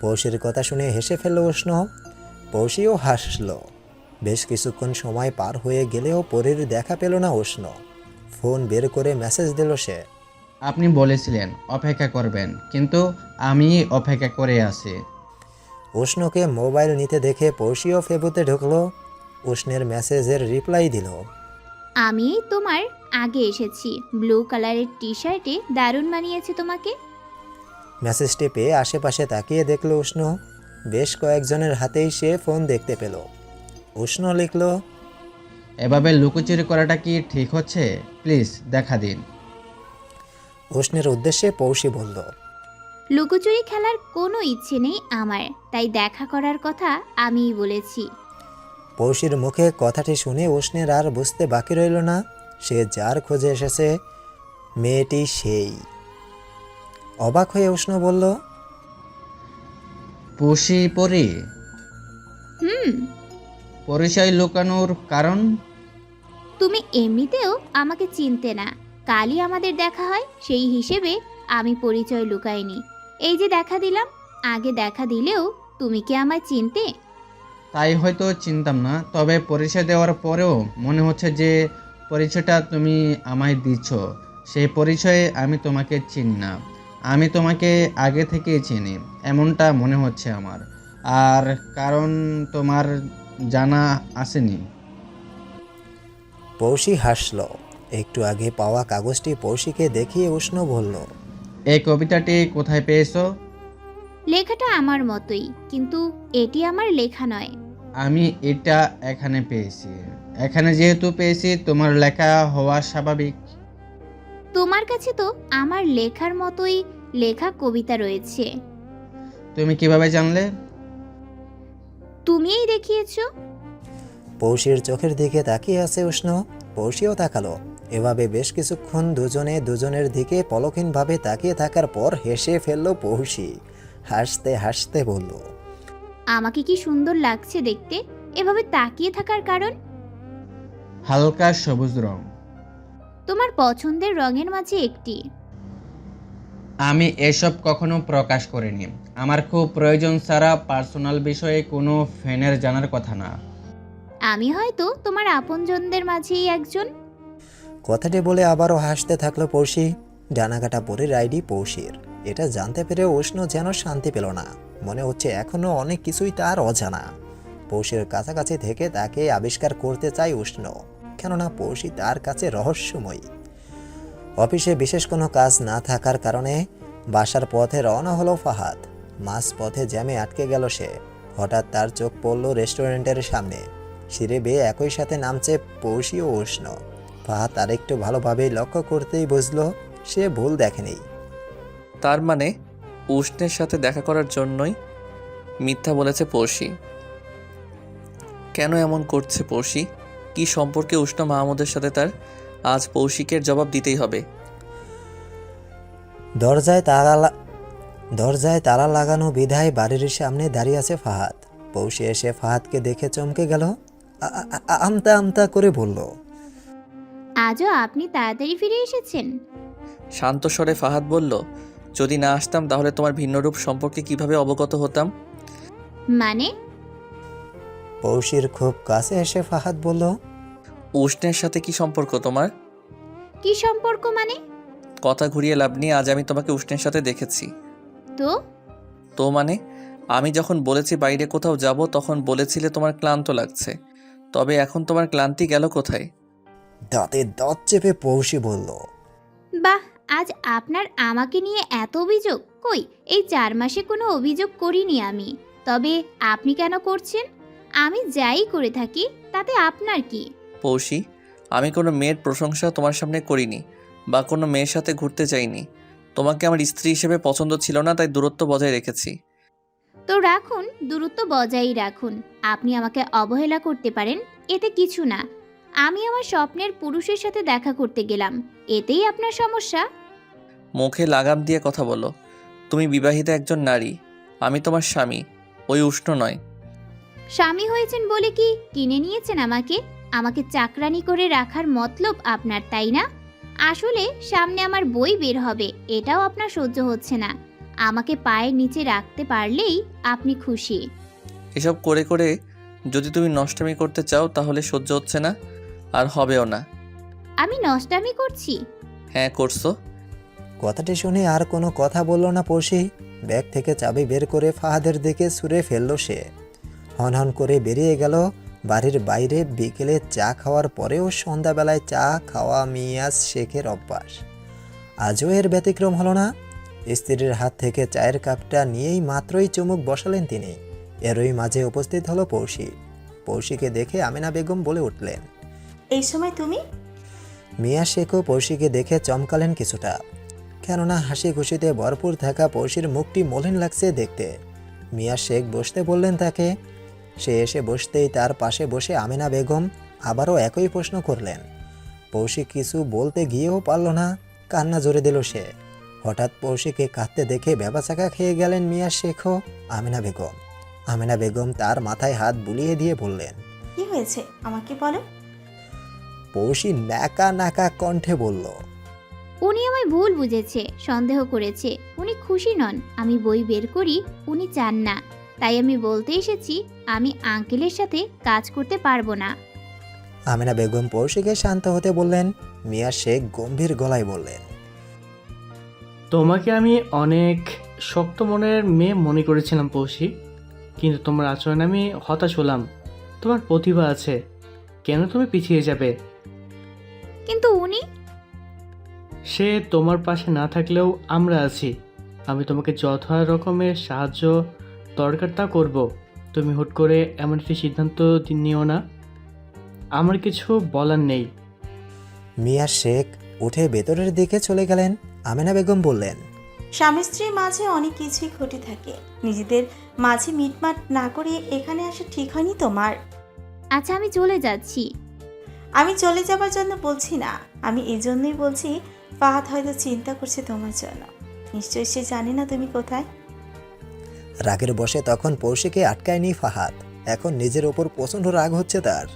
পৌষীর কথা শুনে হেসে ফেলল উষ্ণ। পৌষীও হাসল। বেশ কিছুক্ষণ সময় পার হয়ে গেলেও পরীর দেখা পেল না উষ্ণ। ফোন বের করে মেসেজ দিল সে। আপনি বলেছিলেন অপেক্ষা করবেন, কিন্তু আমি অপেক্ষা করে আছি। উষ্ণকে মোবাইল নিতে দেখে পৌষীও ফেবুতে ঢুকলো। উষ্ণের মেসেজের রিপ্লাই দিল। আমি তোমার আগে এসেছি, ব্লু কালারের টি শার্টে দারুণ মানিয়েছে তোমাকে। মেসেজটি পেয়ে আশেপাশে তাকিয়ে দেখল উষ্ণ। বেশ কয়েকজনের হাতেই সে ফোন দেখতে পেল। উষ্ণ লিখল, এভাবে লুকোচুরি করাটা কি ঠিক হচ্ছে? প্লিজ দেখা দিন। উষ্ণের উদ্দেশ্যে পৌষী বলল, লুকোচুরি খেলার কোনো ইচ্ছে নেই আমার, তাই দেখা করার কথা আমিই বলেছি। পৌষীর মুখে কথাটি শুনে উষ্ণের আর বুঝতে বাকি রইল না, সে যার খোঁজে এসেছে মেয়েটি সেই। অবাক হয়ে উষ্ণ বলল, পুষি পরি? হুম। পরিচয় লুকানোর কারণ? তুমি এমনিতেও আমাকে চিনতে না, কালই আমাদের দেখা হয়, সেই হিসেবে আমি পরিচয় লুকাইনি। এই যে দেখা দিলাম, আগে দেখা দিলেও তুমি কি আমায় চিনতে? তাই হয়তো চিনতাম না, তবে পরিচয় দেওয়ার পরেও মনে হচ্ছে যে পরিচয়টা তুমি আমায় দিচ্ছ সেই পরিচয়ে আমি তোমাকে চিনি না। আমি তোমাকে আগে থেকেই চিনি, এমনটা মনে হচ্ছে আমার। আর কারণ তোমার জানা আসেনি। পৌষী হাসল। একটু আগে পাওয়া কাগজটি পৌষীকে দেখিয়ে উষ্ণ বলল, এই কবিতাটি কোথায় পেয়েছো? লেখাটা আমার মতোই, কিন্তু এটি আমার লেখা নয়। আমি এটা এখানে পেয়েছি। এখানে যেহেতু পেয়েছি, তোমার লেখা হওয়া স্বাভাবিক। তোমার কাছে তো আমার লেখার মতোই লেখা কবিতা রয়েছে। তুমি কিভাবে জানলে? তুমিই দেখিয়েছো। পৌষীর চোখের দিকে তাকিয়ে আছে উষ্ণ। পৌষীও তাকালো। এভাবে বেশ কিছুক্ষণ দুজনে দুজনের দিকে পলকহীনভাবে তাকিয়ে থাকার পর হেসে ফেলল পৌষী। হাসতে হাসতে বলল, আমাকে কি সুন্দর লাগছে দেখতে, এভাবে তাকিয়ে থাকার কারণ? হালকা সবুজ রং। তোমার পছন্দের রঙের মাঝে একটি। আমি এসব কখনো প্রকাশ করিনি। আমার খুব প্রয়োজন ছাড়া পার্সোনাল বিষয়ে কোনো ফ্যানের জানার কথা না। আমি হয়তো তোমার আপনজনদের মাঝেই একজন। কথাটি বলে আবারও হাসতে থাকলো পৌষী। ডানাকাটা পরের আইডি পৌষীর। এটা জানতে পেরে উষ্ণ যেন শান্তি পেল না। মনে হচ্ছে এখনো অনেক কিছুই তার অজানা। পৌষীর কাছাকাছি থেকে তাকে আবিষ্কার করতে চায় উষ্ণ, কেননা পৌষী তার কাছে রহস্যময়ী। অফিসে বিশেষ কোনো কাজ না থাকার কারণে বাসার পথে রওনা হলো ফাহাদ। মাঝ পথে জ্যামে আটকে গেল সে। হঠাৎ তার চোখ পড়ল রেস্টুরেন্টের সামনে। সিঁড়ি বেয়ে একই সাথে নামছে পৌষী ও উষ্ণ। ফাহাদ আরেকটু ভালোভাবে লক্ষ্য করতেই বুঝলো সে ভুল দেখেনি। তার মানে উষ্ণের সাথে দেখা করার জন্যই মিথ্যা বলেছে পড়শি। কেন এমন করছে পড়শি? কি সম্পর্কে উষ্ণ মাহমুদের সাথে তার? আজ পৌশিকের জবাব দিতেই হবে। দরজায় তালা লাগানো বিধায় বাড়ির সামনে দাঁড়িয়ে আছে ফাহাদ। পৌষী এসে ফাহাদকে দেখে চমকে গেল। আমতা আমতা করে বলল, আজও আপনি তাড়াতাড়ি ফিরে এসেছেন। শান্ত স্বরে ফাহাদ বলল, যদি না আসতাম তাহলে তোমার ভিন্নরূপ সম্পর্কে কিভাবে অবগত হতাম? মানে? পৌষীর খুব কাছে এসে ফাহাদ বলল, উষ্ণের সাথে কি সম্পর্ক তোমার? কি সম্পর্ক মানে? কথা ঘুরিয়ে লাভ নেই, আজ আমি তোমাকে উষ্ণের সাথে দেখেছি। তো তো মানে, আমি যখন বলেছি বাইরে কোথাও যাব তখন বলেছিলে তোমার ক্লান্ত লাগছে। তবে এখন তোমার ক্লান্তি গেল কোথায়? দাঁতে দাঁত চেপে পৌষী বলল, বাহ, আজ আপনার আমাকে নিয়ে এত অভিযোগ। কই, এই 4 মাসে কোনো অভিযোগ করিনি আমি। তবে আপনি কেন করছেন? আমি যাই করে থাকি তাতে আপনার কি? পৌষী, আমি কোনো মেয়ের প্রশংসা তোমার সামনে করিনি বা কোনো মেয়ের সাথে ঘুরতে চাইনি। তোমাকে আমার স্ত্রী হিসেবে পছন্দ ছিল না, তাই দূরত্ব বজায় রেখেছি। তো রাখুন, দূরত্ব বজায়ই রাখুন। আপনি আমাকে অবহেলা করতে পারেন, এতে কিছু না। আমি আমার স্বপ্নের পুরুষের সাথে দেখা করতে গেলাম, এতেই আপনার সমস্যা? মুখে লাগাম দিয়ে কথা বলো। তুমি বিবাহিত একজন নারী, আমি তোমার স্বামী, ওই উষ্ণ নয়। স্বামী হয়েছেন বলে কি কিনে নিয়েছেন আমাকে? আমাকে চাকরানি করে রাখার মতলব আপনার, তাই না? আসলে সামনে আমার বই বের হবে, এটাও আপনার সহ্য হচ্ছে না। আমাকে পায়ের নিচে রাখতে পারলেই আপনি খুশি। এসব করে করে যদি তুমি নষ্টামি করতে চাও তাহলে সহ্য হচ্ছে না, আর হবেও না। আমি নষ্টামি করছি? হ্যাঁ, করছো। কথাটি শুনে আর কোনো কথা বলল না পৌষী। ব্যাগ থেকে চাবি বের করে ফাহাদের দিকে ছুঁড়ে ফেলল সে। হনহন করে বেরিয়ে গেল বাড়ির বাইরে। বিকেলে চা খাওয়ার পরেও সন্ধ্যাবেলায় চা খাওয়া মিয়াজ শেখের অভ্যাস। আজও এর ব্যতিক্রম হলো না। স্ত্রীর হাত থেকে চায়ের কাপটা নিয়েই মাত্রই চুমুক বসালেন তিনি। এরই মাঝে উপস্থিত হলো পৌষী। পৌষীকে দেখে আমিনা বেগম বলে উঠলেন, এই সময় তুমি? মিয়া শেখও পৌষীকে দেখে চমকালেন কিছুটা, কেননা হাসি খুশিতে ভরপুর থাকা পৌষীর মুখটি মলিন লাগছে দেখতে। মিয়া শেখ বসতে বললেন তাকে। সে এসে বসতেই তার পাশে বসে আমিনা বেগম আবারও একই প্রশ্ন করলেন। পৌষী কিছু বলতে গিয়েও পারল না, কান্না জোরে দিল সে। হঠাৎ পৌষীকে কাঁদতে দেখে ভ্যাবাচাকা খেয়ে গেলেন মিয়া শেখ ও আমিনা বেগম। আমিনা বেগম তার মাথায় হাত বুলিয়ে দিয়ে বললেন, কি হয়েছে আমাকে বলো। পৌষী নাকা নাকা কণ্ঠে বলল, উনি আমায় ভুল বুঝেছে, সন্দেহ করেছে। উনি খুশি নন আমি বই বের করি, উনি চান না। তাই আমি বলতে এসেছি আমি আঙ্কেলের সাথে কাজ করতে পারবো না। আমিনা বেগম পৌষীকে শান্ত হতে বললেন। মিয়া শেখ গম্ভীর গলায় বললেন, তোমাকে আমি অনেক শক্ত মনের মেয়ে মনে করেছিলাম পৌষী, কিন্তু তোমার আচরণে আমি হতাশ হলাম। তোমার প্রতিভা আছে, কেন তুমি পিছিয়ে যাবে? কিন্তু উনি? সে তোমার পাশে না থাকলেও আমরা আছি। আমি তোমাকে যথা রকমের সাহায্য দরকার তা করব। তুমি হুট করে এমন একটি সিদ্ধান্ত নিও না, আমার কিছু বলার নেই। মিয়া শেখ উঠে ভেতরের দিকে চলে গেলেন। আমিনা বেগম বললেন, স্বামী স্ত্রীর মাঝে অনেক কিছুই ঘটে থাকে, নিজেদের মাঝে মিটমাট না করে এখানে আসা ঠিক হয়নি তোমার। আচ্ছা, আমি চলে যাচ্ছি। আমি চলে যাবার জন্য বলছি না, আমি এই জন্যই বলছি ফাহাদ হয়তো চিন্তা করছে তোমার জন্য। নিশ্চয়ই সে জানে না তুমি কোথায়। রাগের বশে তখন পৌষীকে আটকায়নি ফাহাদ। এখন নিজের ওপর প্রচণ্ড রাগ হচ্ছে তার।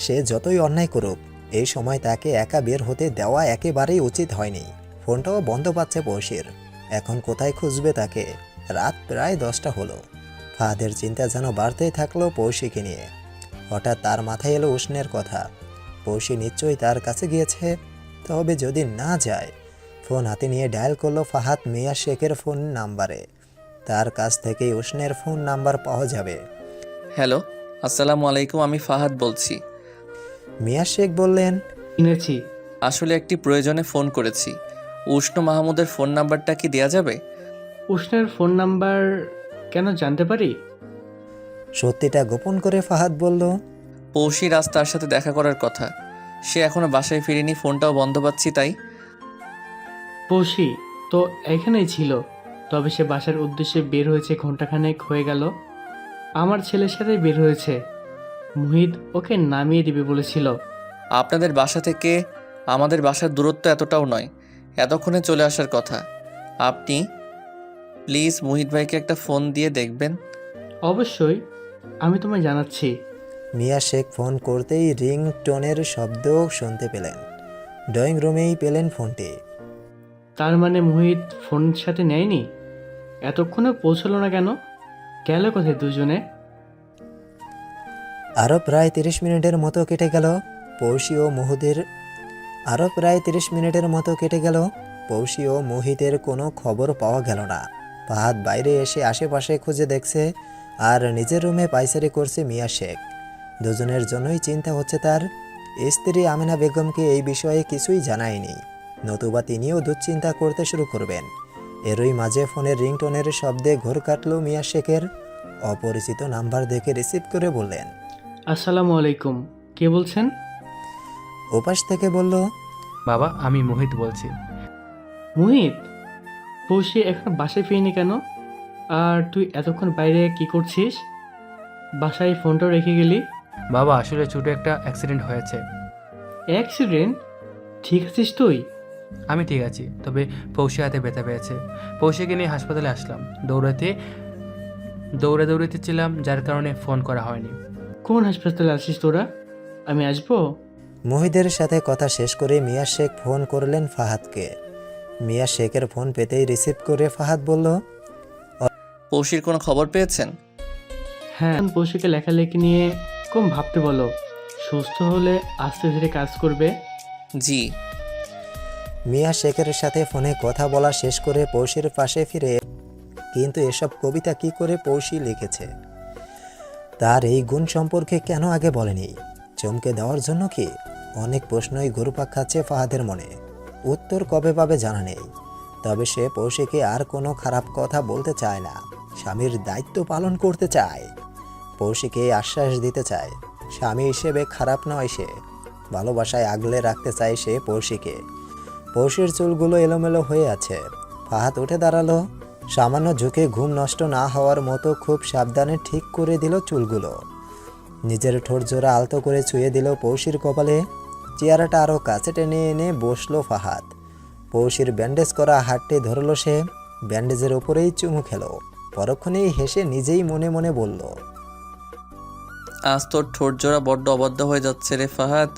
সে যতই অন্যায় করুক, এই সময় তাকে একা বের হতে দেওয়া একেবারেই উচিত হয়নি। ফোনটাও বন্ধ পাচ্ছে পৌশির। এখন কোথায় খুঁজবে তাকে? রাত প্রায় 10টা হলো। ফাহাদের চিন্তা যেন বাড়তেই থাকলো পৌশিকে নিয়ে। হঠাৎ তার মাথায় এলো উষ্ণের কথা। পৌশি নিশ্চয়ই তার কাছে গিয়েছে। তবে যদি না যায়, ফোন হাতে নিয়ে ডায়াল করলো ফাহাদ মিয়া শেখের ফোন নাম্বারে। তার কাছ থেকেই উষ্ণের ফোন নাম্বার পাওয়া যাবে। হ্যালো, আসসালামু আলাইকুম, আমি ফাহাদ বলছি। মিয়া শেখ বললেন, কিনেছি। আসলে একটি প্রয়োজনে ফোন করেছি। উষ্ণ মাহমুদের ফোন নাম্বারটা কি দেয়া যাবে? উষ্ণের ফোন নাম্বার কেন জানতে পারি? সত্যিটা গোপন করে ফাহাদ বলল, পৌশির আজ তার সাথে দেখা করার কথা। সে এখনো বাসায় ফিরেনি, ফোনটাও বন্ধ পাচ্ছি তাই। পৌশি তো এখানেই ছিল, তবে সে বাসার উদ্দেশ্যে বের হয়েছে ঘন্টাখানেক হয়ে গেল। আমার ছেলের সাথে বের হয়েছে। মুহিত ওকে নামিয়ে দিবে বলেছিল। আপনাদের বাসা থেকে আমাদের বাসার দূরত্ব এতটাও নয়, এতক্ষণে চলে আসার কথা। আপনি প্লিজ মুহিত ভাইকে একটা ফোন দিয়ে দেখবেন। অবশ্যই, আমি তোমায় জানাচ্ছি। মিয়া শেখ ফোন করতেই রিংটোনের শব্দ শুনতে পেলেন। ড্রয়িং রুমেই পেলেন ফোনটি। তার মানে মুহিত ফোন সাথে নেয়নি? এতক্ষণে পৌঁছলো না কেন? গেল কোথায় দুজনে? আরও প্রায় 30 মিনিটের মতো কেটে গেল। পৌশি ও মোহিতের কোনো খবর পাওয়া গেল না। ফাহাদ বাইরে এসে আশেপাশে খুঁজে দেখছে, আর নিজের রুমে পায়চারি করছে মিয়া শেখ। দুজনের জন্যই চিন্তা হচ্ছে তার। স্ত্রী আমিনা বেগমকে এই বিষয়ে কিছুই জানায়নি, নতুবা তিনিও দুশ্চিন্তা করতে শুরু করবেন। এরই মাঝে ফোনের রিংটোনের শব্দে ঘোর কাটল মিয়া শেখের। অপরিচিত নাম্বার দেখে রিসিভ করে বললেন, আসসালামু আলাইকুম, কে বলছেন? ওপাশ থেকে বলল, বাবা, আমি মোহিত বলছি। মুহিত, পৌশি এখন বাসায় ফিরিনি কেন? আর তুই এতক্ষণ বাইরে কি করছিস? বাসায় ফোনটা রেখে গেলি? বাবা, আসলে ছোট একটা অ্যাক্সিডেন্ট হয়েছে। অ্যাক্সিডেন্ট? ঠিক আছিস তুই? আমি ঠিক আছি, তবে পৌষি হাতে ব্যথা পেয়েছে। পৌষিকে নিয়ে হাসপাতালে আসলাম। দৌড়াতে ছিলাম, যার কারণে ফোন করা হয়নি। কোন হাসপাতালে আছিস তোরা? আমি আসবো? মোহিতের সাথে কথা শেষ করে মিয়া শেখ ফোন করলেন ফাহাদকে। মিয়া শেখের ফোন পেতেই রিসিভ করে ফাহাদ বলল, পৌশির কোনো খবর পেয়েছেন? হ্যাঁ, পৌষিকে লেখালেখি নিয়ে কম ভাবতে বলো। সুস্থ হলে আস্তে ধীরে কাজ করবে। জি। মিয়া শেখের সাথে ফোনে কথা বলা শেষ করে পৌশির পাশে ফিরে, কিন্তু এসব কবিতা কি করে পৌশি লিখেছে? তার এই গুণ সম্পর্কে কেন আগে বলেনি? চমকে দেওয়ার জন্য কি? অনেক প্রশ্নই ঘুরপাক খাচ্ছে ফাহাদের মনে। উত্তর কবে পাবে জানা নেই। তবে সে পৌশিকে আর কোনো খারাপ কথা বলতে চায় না। স্বামীর দায়িত্ব পালন করতে চায়। পৌশিকে আশ্বাস দিতে চায়, স্বামী হিসেবে খারাপ নয় সে। ভালোবাসায় আগলে রাখতে চায় সে পৌশিকে। পৌশির চুলগুলো এলোমেলো হয়ে আছে। ফাহাদ উঠে দাঁড়ালো। সামান্য ঝুঁকে ঘুম নষ্ট না হওয়ার মতো খুব সাবধানে ঠিক করে দিল চুলগুলো। নিজের ঠোঁট জোড়া আলতো করে ছুঁয়ে দিল পৌশির কপালে। চেয়ারটা আরও কাছে টেনে এনে বসলো ফাহাদ। পৌশির ব্যান্ডেজ করা হাতটি ধরল সে। ব্যান্ডেজের ওপরেই চুমু খেলো। পরক্ষণেই হেসে নিজেই মনে মনে বলল, আজ তোর ঠোঁট জোড়া বড্ড অবাধ্য হয়ে যাচ্ছে রে ফাহাদ।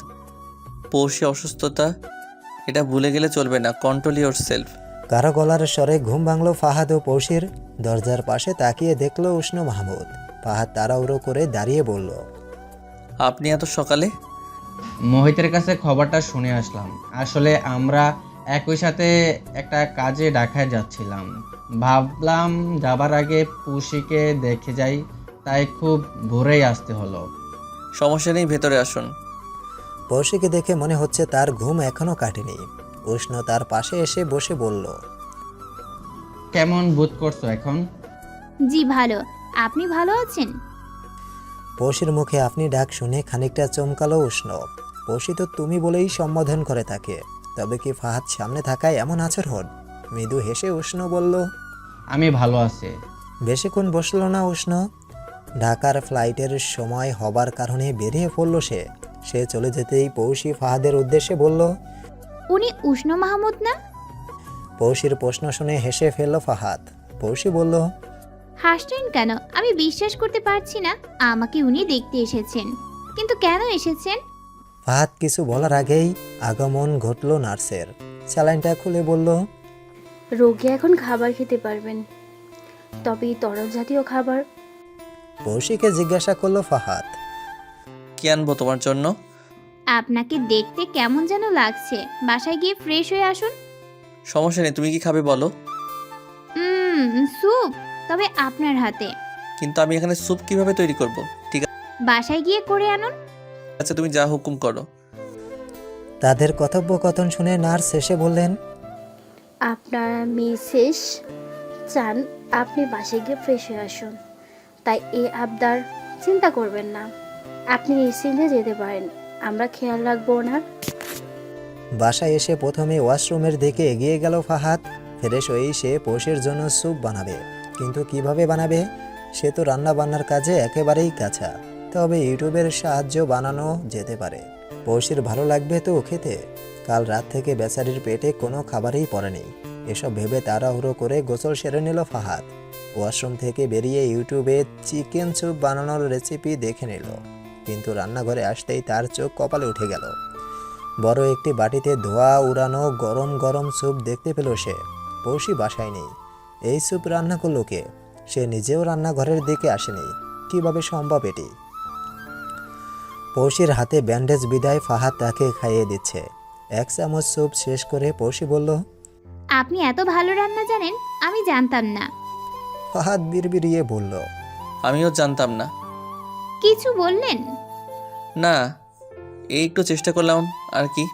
পৌষি অসুস্থতা, এটা ভুলে গেলে চলবে না। Control your self. কারো গলার স্বরে ঘুম ভাঙল ফাহাদ ও পৌশির। দরজার পাশে তাকিয়ে দেখল উষ্ণ মাহমুদ। ফাহাদ তাড়াহুড়ো করে দাঁড়িয়ে বলল, আপনি এত সকালে? মোহিতের কাছে খবরটা শুনে আসলাম। আসলে আমরা একই সাথে একটা কাজে ঢাকায় যাচ্ছিলাম। ভাবলাম যাবার আগে পুষিকে দেখে যাই, তাই খুব ভোরেই আসতে হলো। সমস্যা নেই, ভেতরে আসুন। পৌশিকে দেখে মনে হচ্ছে তার ঘুম এখনো কাটেনি। উষ্ণ তার পাশে এসে বসে বলল, কেমন বোধ করছো এখন? জি ভালো। আপনি ভালো আছেন? পৌশির মুখে আপনি ডাক শুনে খানিকটা চমকালো উষ্ণ। পৌশি তো তুমি বলেই সম্বোধন করে থাকে। তবে কি ফাহাদ সামনে থাকায় এমন আচরণ? মৃদু হেসে উষ্ণ বলল, আমি ভালো আছি। বেশিক্ষণ বসল না উষ্ণ। ঢাকার ফ্লাইটের সময় হবার কারণে বেরিয়ে পড়ল সে। সে চলে যেতেই পৌশি ফাহাদের উদ্দেশ্যে বলল, উনি উষ্ণ মাহমুদ না? পৌশির প্রশ্ন শুনে হেসে ফেলল ফাহাদ। পৌশি বলল, হাসছেন কেন? আমি বিশ্বাস করতে পারছি না আমাকে উনি দেখতে এসেছেন। কিন্তু কেন এসেছেন? ফাহাদ কিছু বলার আগেই আগমন ঘটল নার্সের। স্যালাইনটা খুলে বলল, রোগী এখন খাবার খেতে পারবেন, তবে এই তরল জাতীয় খাবার। পৌশিকে জিজ্ঞাসা করলো ফাহাদ। কি আনবো তোমার জন্য? আপনাকে দেখতে কেমন যেন লাগছে, বাসায় গিয়ে ফ্রেশ হয়ে আসুন। সমস্যা নেই, তুমি কি খাবে বলো। স্যুপ, তবে আপনার হাতে। কিন্তু আমি এখানে স্যুপ কিভাবে তৈরি করব? ঠিক বাসায় গিয়ে করে আনুন। আছে, তুমি যা হুকুম করো। তাদের কথোপকথন শুনে নার্স এসে বললেন, আপনার মিসেস চান আপনি বাসে গিয়ে ফ্রেশ হয়ে আসুন, তাই এই আবদার চিন্তা করবেন না। আপনি নিশ্চিন্তে যেতে পারেন, আমরা খেয়াল রাখবো ওনার। বাসায় এসে প্রথমে ওয়াশরুমের দিকে এগিয়ে গেল ফাহাদ। ফ্রেশ হয়েই সে পৌষের জন্য স্যুপ বানাবে, কিন্তু কিভাবে বানাবে? সে তো রান্না বান্নার কাজে একেবারেই কাঁচা। তবে ইউটিউবের সাহায্য বানানো যেতে পারে। পৌষের ভালো লাগবে তো খেতে। কাল রাত থেকে বেচারির পেটে কোনো খাবারই পড়েনি। এসব ভেবে তাড়াহুড়ো করে গোসল সেরে নিল ফাহাদ। ওয়াশরুম থেকে বেরিয়ে ইউটিউবে চিকেন স্যুপ বানানোর রেসিপি দেখে নিল, কিন্তু রান্নাঘরে আসতেই তার চোখ কপালে উঠে গেল। বড় একটি বাটিতে ধোয়া উড়ানো গরম গরম স্যুপ দেখতে পেল সে। পৌষি বাসায় নেই। এই স্যুপ রান্না করলো কে? সে নিজেও রান্নাঘরের দিকে আসেনি। কিভাবে সম্ভব এটি? পৌষির হাতে ব্যান্ডেজ বিদায় ফাহাদ তাকে খাইয়ে দিচ্ছে। 1 চামচ স্যুপ শেষ করে পৌষি বলল, আপনি এত ভালো রান্না জানেন, আমি জানতাম না। ফাহাদ বিড়বিড়িয়ে বলল, আমিও জানতাম না। কিছু বললেন? না, এই একটু চেষ্টা করলাম আর কি।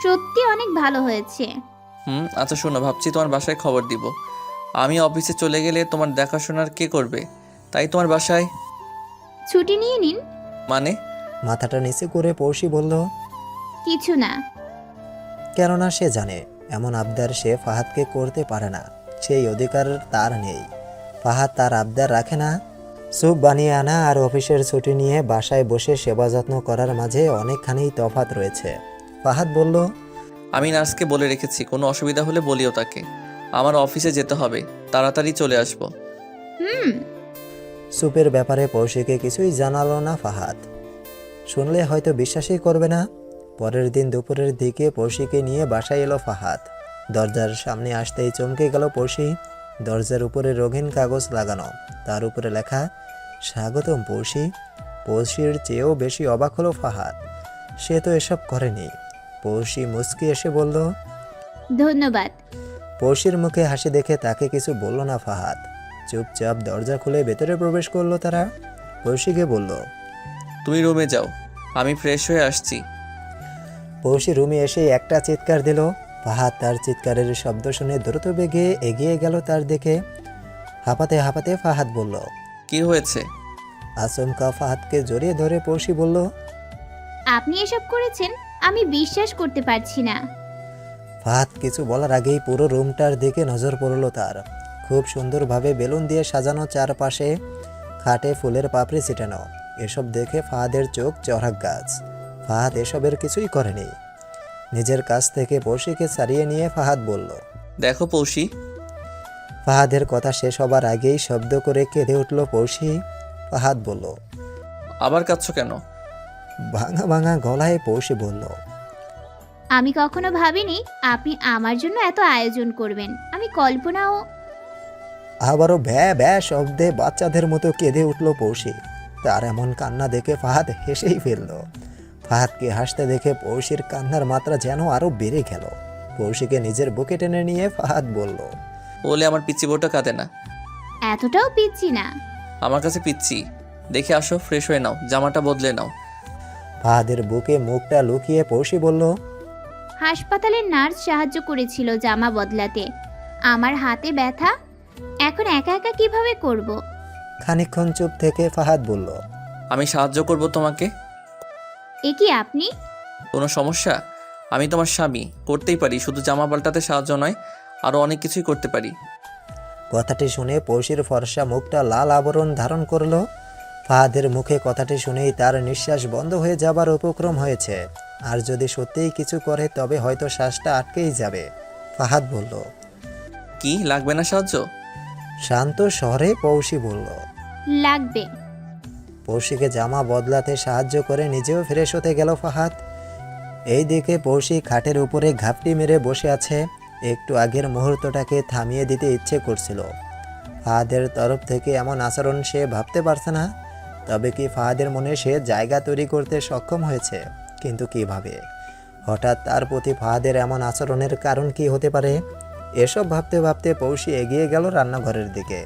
সত্যি অনেক ভালো হয়েছে। আচ্ছা শোনো, ভাবছি তোমার বাসায় খবর দিব। আমি অফিসে চলে গেলে তোমার দেখাশোনার কে করবে? তাই তোমার বাসায়। ছুটি নিয়ে নিন। মানে? মাথাটা নিচে করে পৌষি বলল, কিছু না। কেননা সে জানে এমন আবদার সে ফাহাদকে করতে পারে না। সেই অধিকার তার নেই। ফাহাদ তার আবদার রাখে না। স্যুপ বানিয়ে আনা আর অফিসের ছুটি নিয়ে বাসায় বসে সেবা যত্ন করার মাঝে অনেকখানি তফাৎ রয়েছে। ফাহাদ বলল, আমি নার্সকে বলে রেখেছি, কোনো অসুবিধা হলে বলিও তাকে। আমার অফিসে যেতে হবে, তাড়াতাড়ি চলে আসবো। স্যুপের ব্যাপারে পৌষিকে কিছুই জানালো না ফাহাদ। শুনলে হয়তো বিশ্বাসই করবে না। পরের দিন দুপুরের দিকে পৌষিকে নিয়ে বাসায় এলো ফাহাদ। দরজার সামনে আসতেই চমকে গেল পৌষি। দরজার উপরে রঙিন কাগজ লাগানো, তার উপরে লেখা, স্বাগতম পৌষি। পৌষির চেয়েও বেশি অবাক হলো ফাহাদ। সে তো এসব করেনি। পৌষি মুচকি এসে বলল, ধন্যবাদ। পৌষির মুখে হাসি দেখে তাকে কিছু বলল না ফাহাদ। চুপচাপ দরজা খুলে ভেতরে প্রবেশ করলো তারা। পৌষিকে বলল, তুমি রুমে যাও, আমি ফ্রেশ হয়ে আসছি। পৌষি রুমে এসে একটা চিৎকার দিল। ফাহাদ তার চিৎকারের শব্দ শুনে দ্রুত বেগে এগিয়ে গেল তার দিকে। হাঁপাতে হাঁপাতে ফাহাদ বলল, কি হয়েছে? আচমকা ফাহাদকে জড়িয়ে ধরে পৌষি বলল, আপনি এসব করেছেন? আমি বিশ্বাস করতে পারছি না। ফাহাদ কিছু বলার আগেই পুরো রুমটার দিকে নজর পড়ল তার। খুব সুন্দরভাবে বেলুন দিয়ে সাজানো, চারপাশে খাটে ফুলের পাপড়ি ছিটানো। এসব দেখে ফাহাদের চোখ চড়াক গাছ। ফাহাদ এসবের কিছুই করেনি। নিজের কাছ থেকে পৌষিকে ছাড়িয়ে নিয়ে ফাহাদ বলল, দেখো পৌষি। ফাহাদের কথা শেষ হবার আগেই শব্দ করে কেঁদে উঠল পৌষি। ফাহাদ বলল, আবার কাঁদছো কেন? ভাঙা ভাঙা গলায় পৌষি বলল, আমি কখনো ভাবিনি আপনি আমার জন্য এত আয়োজন করবেন। আমি কল্পনাও। আবারও ভ্যা ভ্যা শব্দে বাচ্চাদের মতো কেঁদে উঠল পৌষি। তার এমন কান্না দেখে ফাহাদ হেসেই ফেলল। ফাহাদকে হাসতে দেখে পৌষির কান্নার মাত্রা যেন আরো বেড়ে গেল। পৌষিকে নিজের বুকে টেনে নিয়ে ফাহাদ বলল, বলে আমার পিচ্চি বউটা কাঁদে না। এতটাও পিচ্ছি না। আমার কাছে পিচ্চি। দেখে আসো, ফ্রেশ হয়ে নাও, জামাটা বদলে নাও। ফাহাদের বুকে মুখটা লুকিয়ে পৌষি বলল, হাসপাতালের নার্স সাহায্য করেছিল জামা বদলাতে। আমার হাতে ব্যথা, এখন একা একা কিভাবে করব? খানিকক্ষণ চুপ থেকে ফাহাদ বলল, আমি সাহায্য করব তোমাকে। এ কি আপনি? কোনো সমস্যা? আমি তোমার স্বামী, করতেই পারি। শুধু জামা পাল্টাতে সাহায্য নয়, আরও অনেক কিছুই করতে পারি। কথাটি শুনে পৌষির ফর্সা মুখটা লাল আবরণ ধারণ করল। ফাহাদের মুখে কথাটি শুনেই তার নিঃশ্বাস বন্ধ হয়ে যাবার উপক্রম হয়েছে। আর যদি সত্যিই কিছু করে তবে হয়তো শ্বাসটা আটকেই যাবে। ফাহাদ বলল, কি লাগবে না সাহায্য? শান্ত স্বরে পৌশি বলল। লাগবে। পৌশিকে জামা বদলাতে সাহায্য করে নিজেও ফ্রেশ হতে গেল ফাহাদ। এইদিকে পৌশি খাটের উপরে ঘাপটি মেরে বসে আছে। একটু আগের মুহূর্তটাকে থামিয়ে দিতে ইচ্ছে করছিল। ফাহাদের তরফ থেকে এমন আচরণ সে ভাবতে পারছে না। তবে কি ফাহাদের মনে সে জায়গা তৈরি করতে সক্ষম হয়েছে? কিন্তু কিভাবে? হঠাৎ তার প্রতি ফাহাদের এমন আচরণের কারণ কি হতে পারে? এসব ভাবতে ভাবতে পৌশি এগিয়ে গেল রান্নাঘরের দিকে।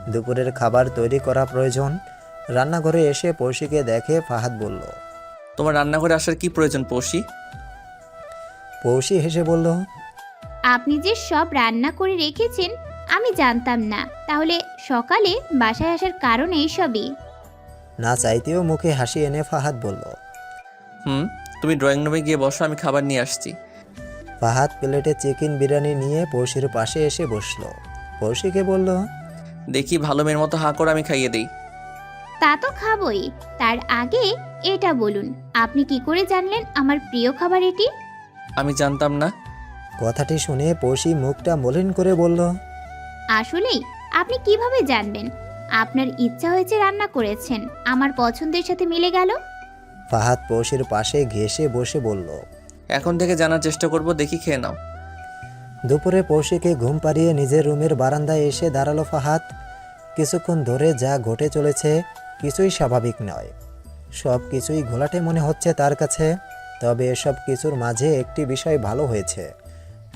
দুপুরের খাবার তৈরি করা প্রয়োজন। রান্নাঘরে এসে পৌশিকে দেখে ফাহাদ বলল। তোমার রান্নাঘরে আসার কি প্রয়োজন পৌশি? পৌশি হেসে বলল, আপনি যে সব রান্না করে রেখেছেন আমি জানতাম না। তাহলে সকালে বাসায় আসার কারণ এইসবই। না চাইতেও মুখে হাসি এনে ফাহাদ বলল। তুমি ড্রয়িং রুমে গিয়ে বসো, আমি খাবার নিয়ে আসছি। ফাহাদ প্লেটে চিকেন বিরিয়ানি নিয়ে পৌশির পাশে এসে বসলো। পৌশিকে বলল, দেখি ভালো মেয়ের মতো হাঁ করে আমি খাইয়ে দিই। তা তো খাবই। তার আগে এটা বলুন, আপনি কি করে জানলেন আমার প্রিয় খাবার এটি? আমি জানতাম না। কথাটি শুনে পৌশি মুখটা মলিন করে বলল, আসলেই আপনি কিভাবে জানবেন? আপনার ইচ্ছা হয়েছে রান্না করেছেন, আমার পছন্দের সাথে মিলে গেল। ফাহাদ পৌশির পাশে ঘেঁষে বসে বলল। এখন থেকে জানার চেষ্টা করব, দেখি খেয়ে নাও। দুপুরে পৌশিকে ঘুম পাড়িয়ে নিজের রুমের বারান্দায় এসে দাঁড়ালো ফাহাদ। কিছুক্ষণ ধরে যা ঘটে চলেছে কিছুই স্বাভাবিক নয়। সব কিছুই ঘোলাটে মনে হচ্ছে তার কাছে। তবে এসব কিছুর মাঝে একটি বিষয় ভালো হয়েছে,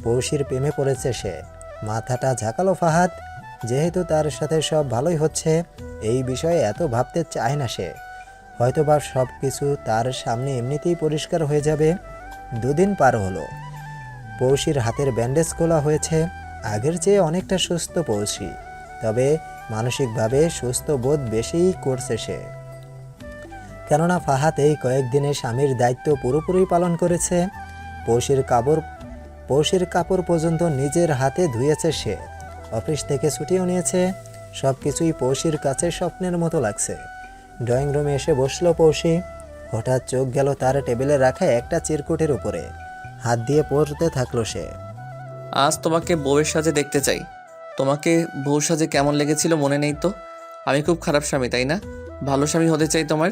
পৌশির প্রেমে পড়েছে সে। মাথাটা ঝাঁকালো ফাহাদ। যেহেতু তার সাথে সব ভালোই হচ্ছে, এই বিষয়ে এত ভাবতে চায় না সে। হয়তোবা সব কিছু তার সামনে এমনিতেই পরিষ্কার হয়ে যাবে। দুদিন পার হলো। পৌশির হাতের ব্যান্ডেজ খোলা হয়েছে। আগের চেয়ে অনেকটা সুস্থ পৌশি। তবে মানসিকভাবে সুস্থ বোধ বেশিই করছে সে। কেননা ফাহাদ এই কয়েকদিনে স্বামীর দায়িত্ব পুরোপুরি পালন করেছে। পৌশির কাপড় পর্যন্ত নিজের হাতে ধুয়েছে সে। অফিস থেকে ছুটিও নিয়েছে। সব কিছুই পৌশির কাছে স্বপ্নের মতো লাগছে। ড্রয়িং রুমে এসে বসলো পৌশি। হঠাৎ চোখ গেল তার টেবিলে রাখা একটা চিরকুটের উপরে। হাত দিয়ে পড়তে থাকলো সে। আজ তোমাকে বউয়ের সাজে দেখতে চাই। তোমাকে বউ সাজে কেমন লেগেছিল মনে নেই তো? আমি খুব খারাপ স্বামী, তাই না? ভালো স্বামী হতে চাই তোমার।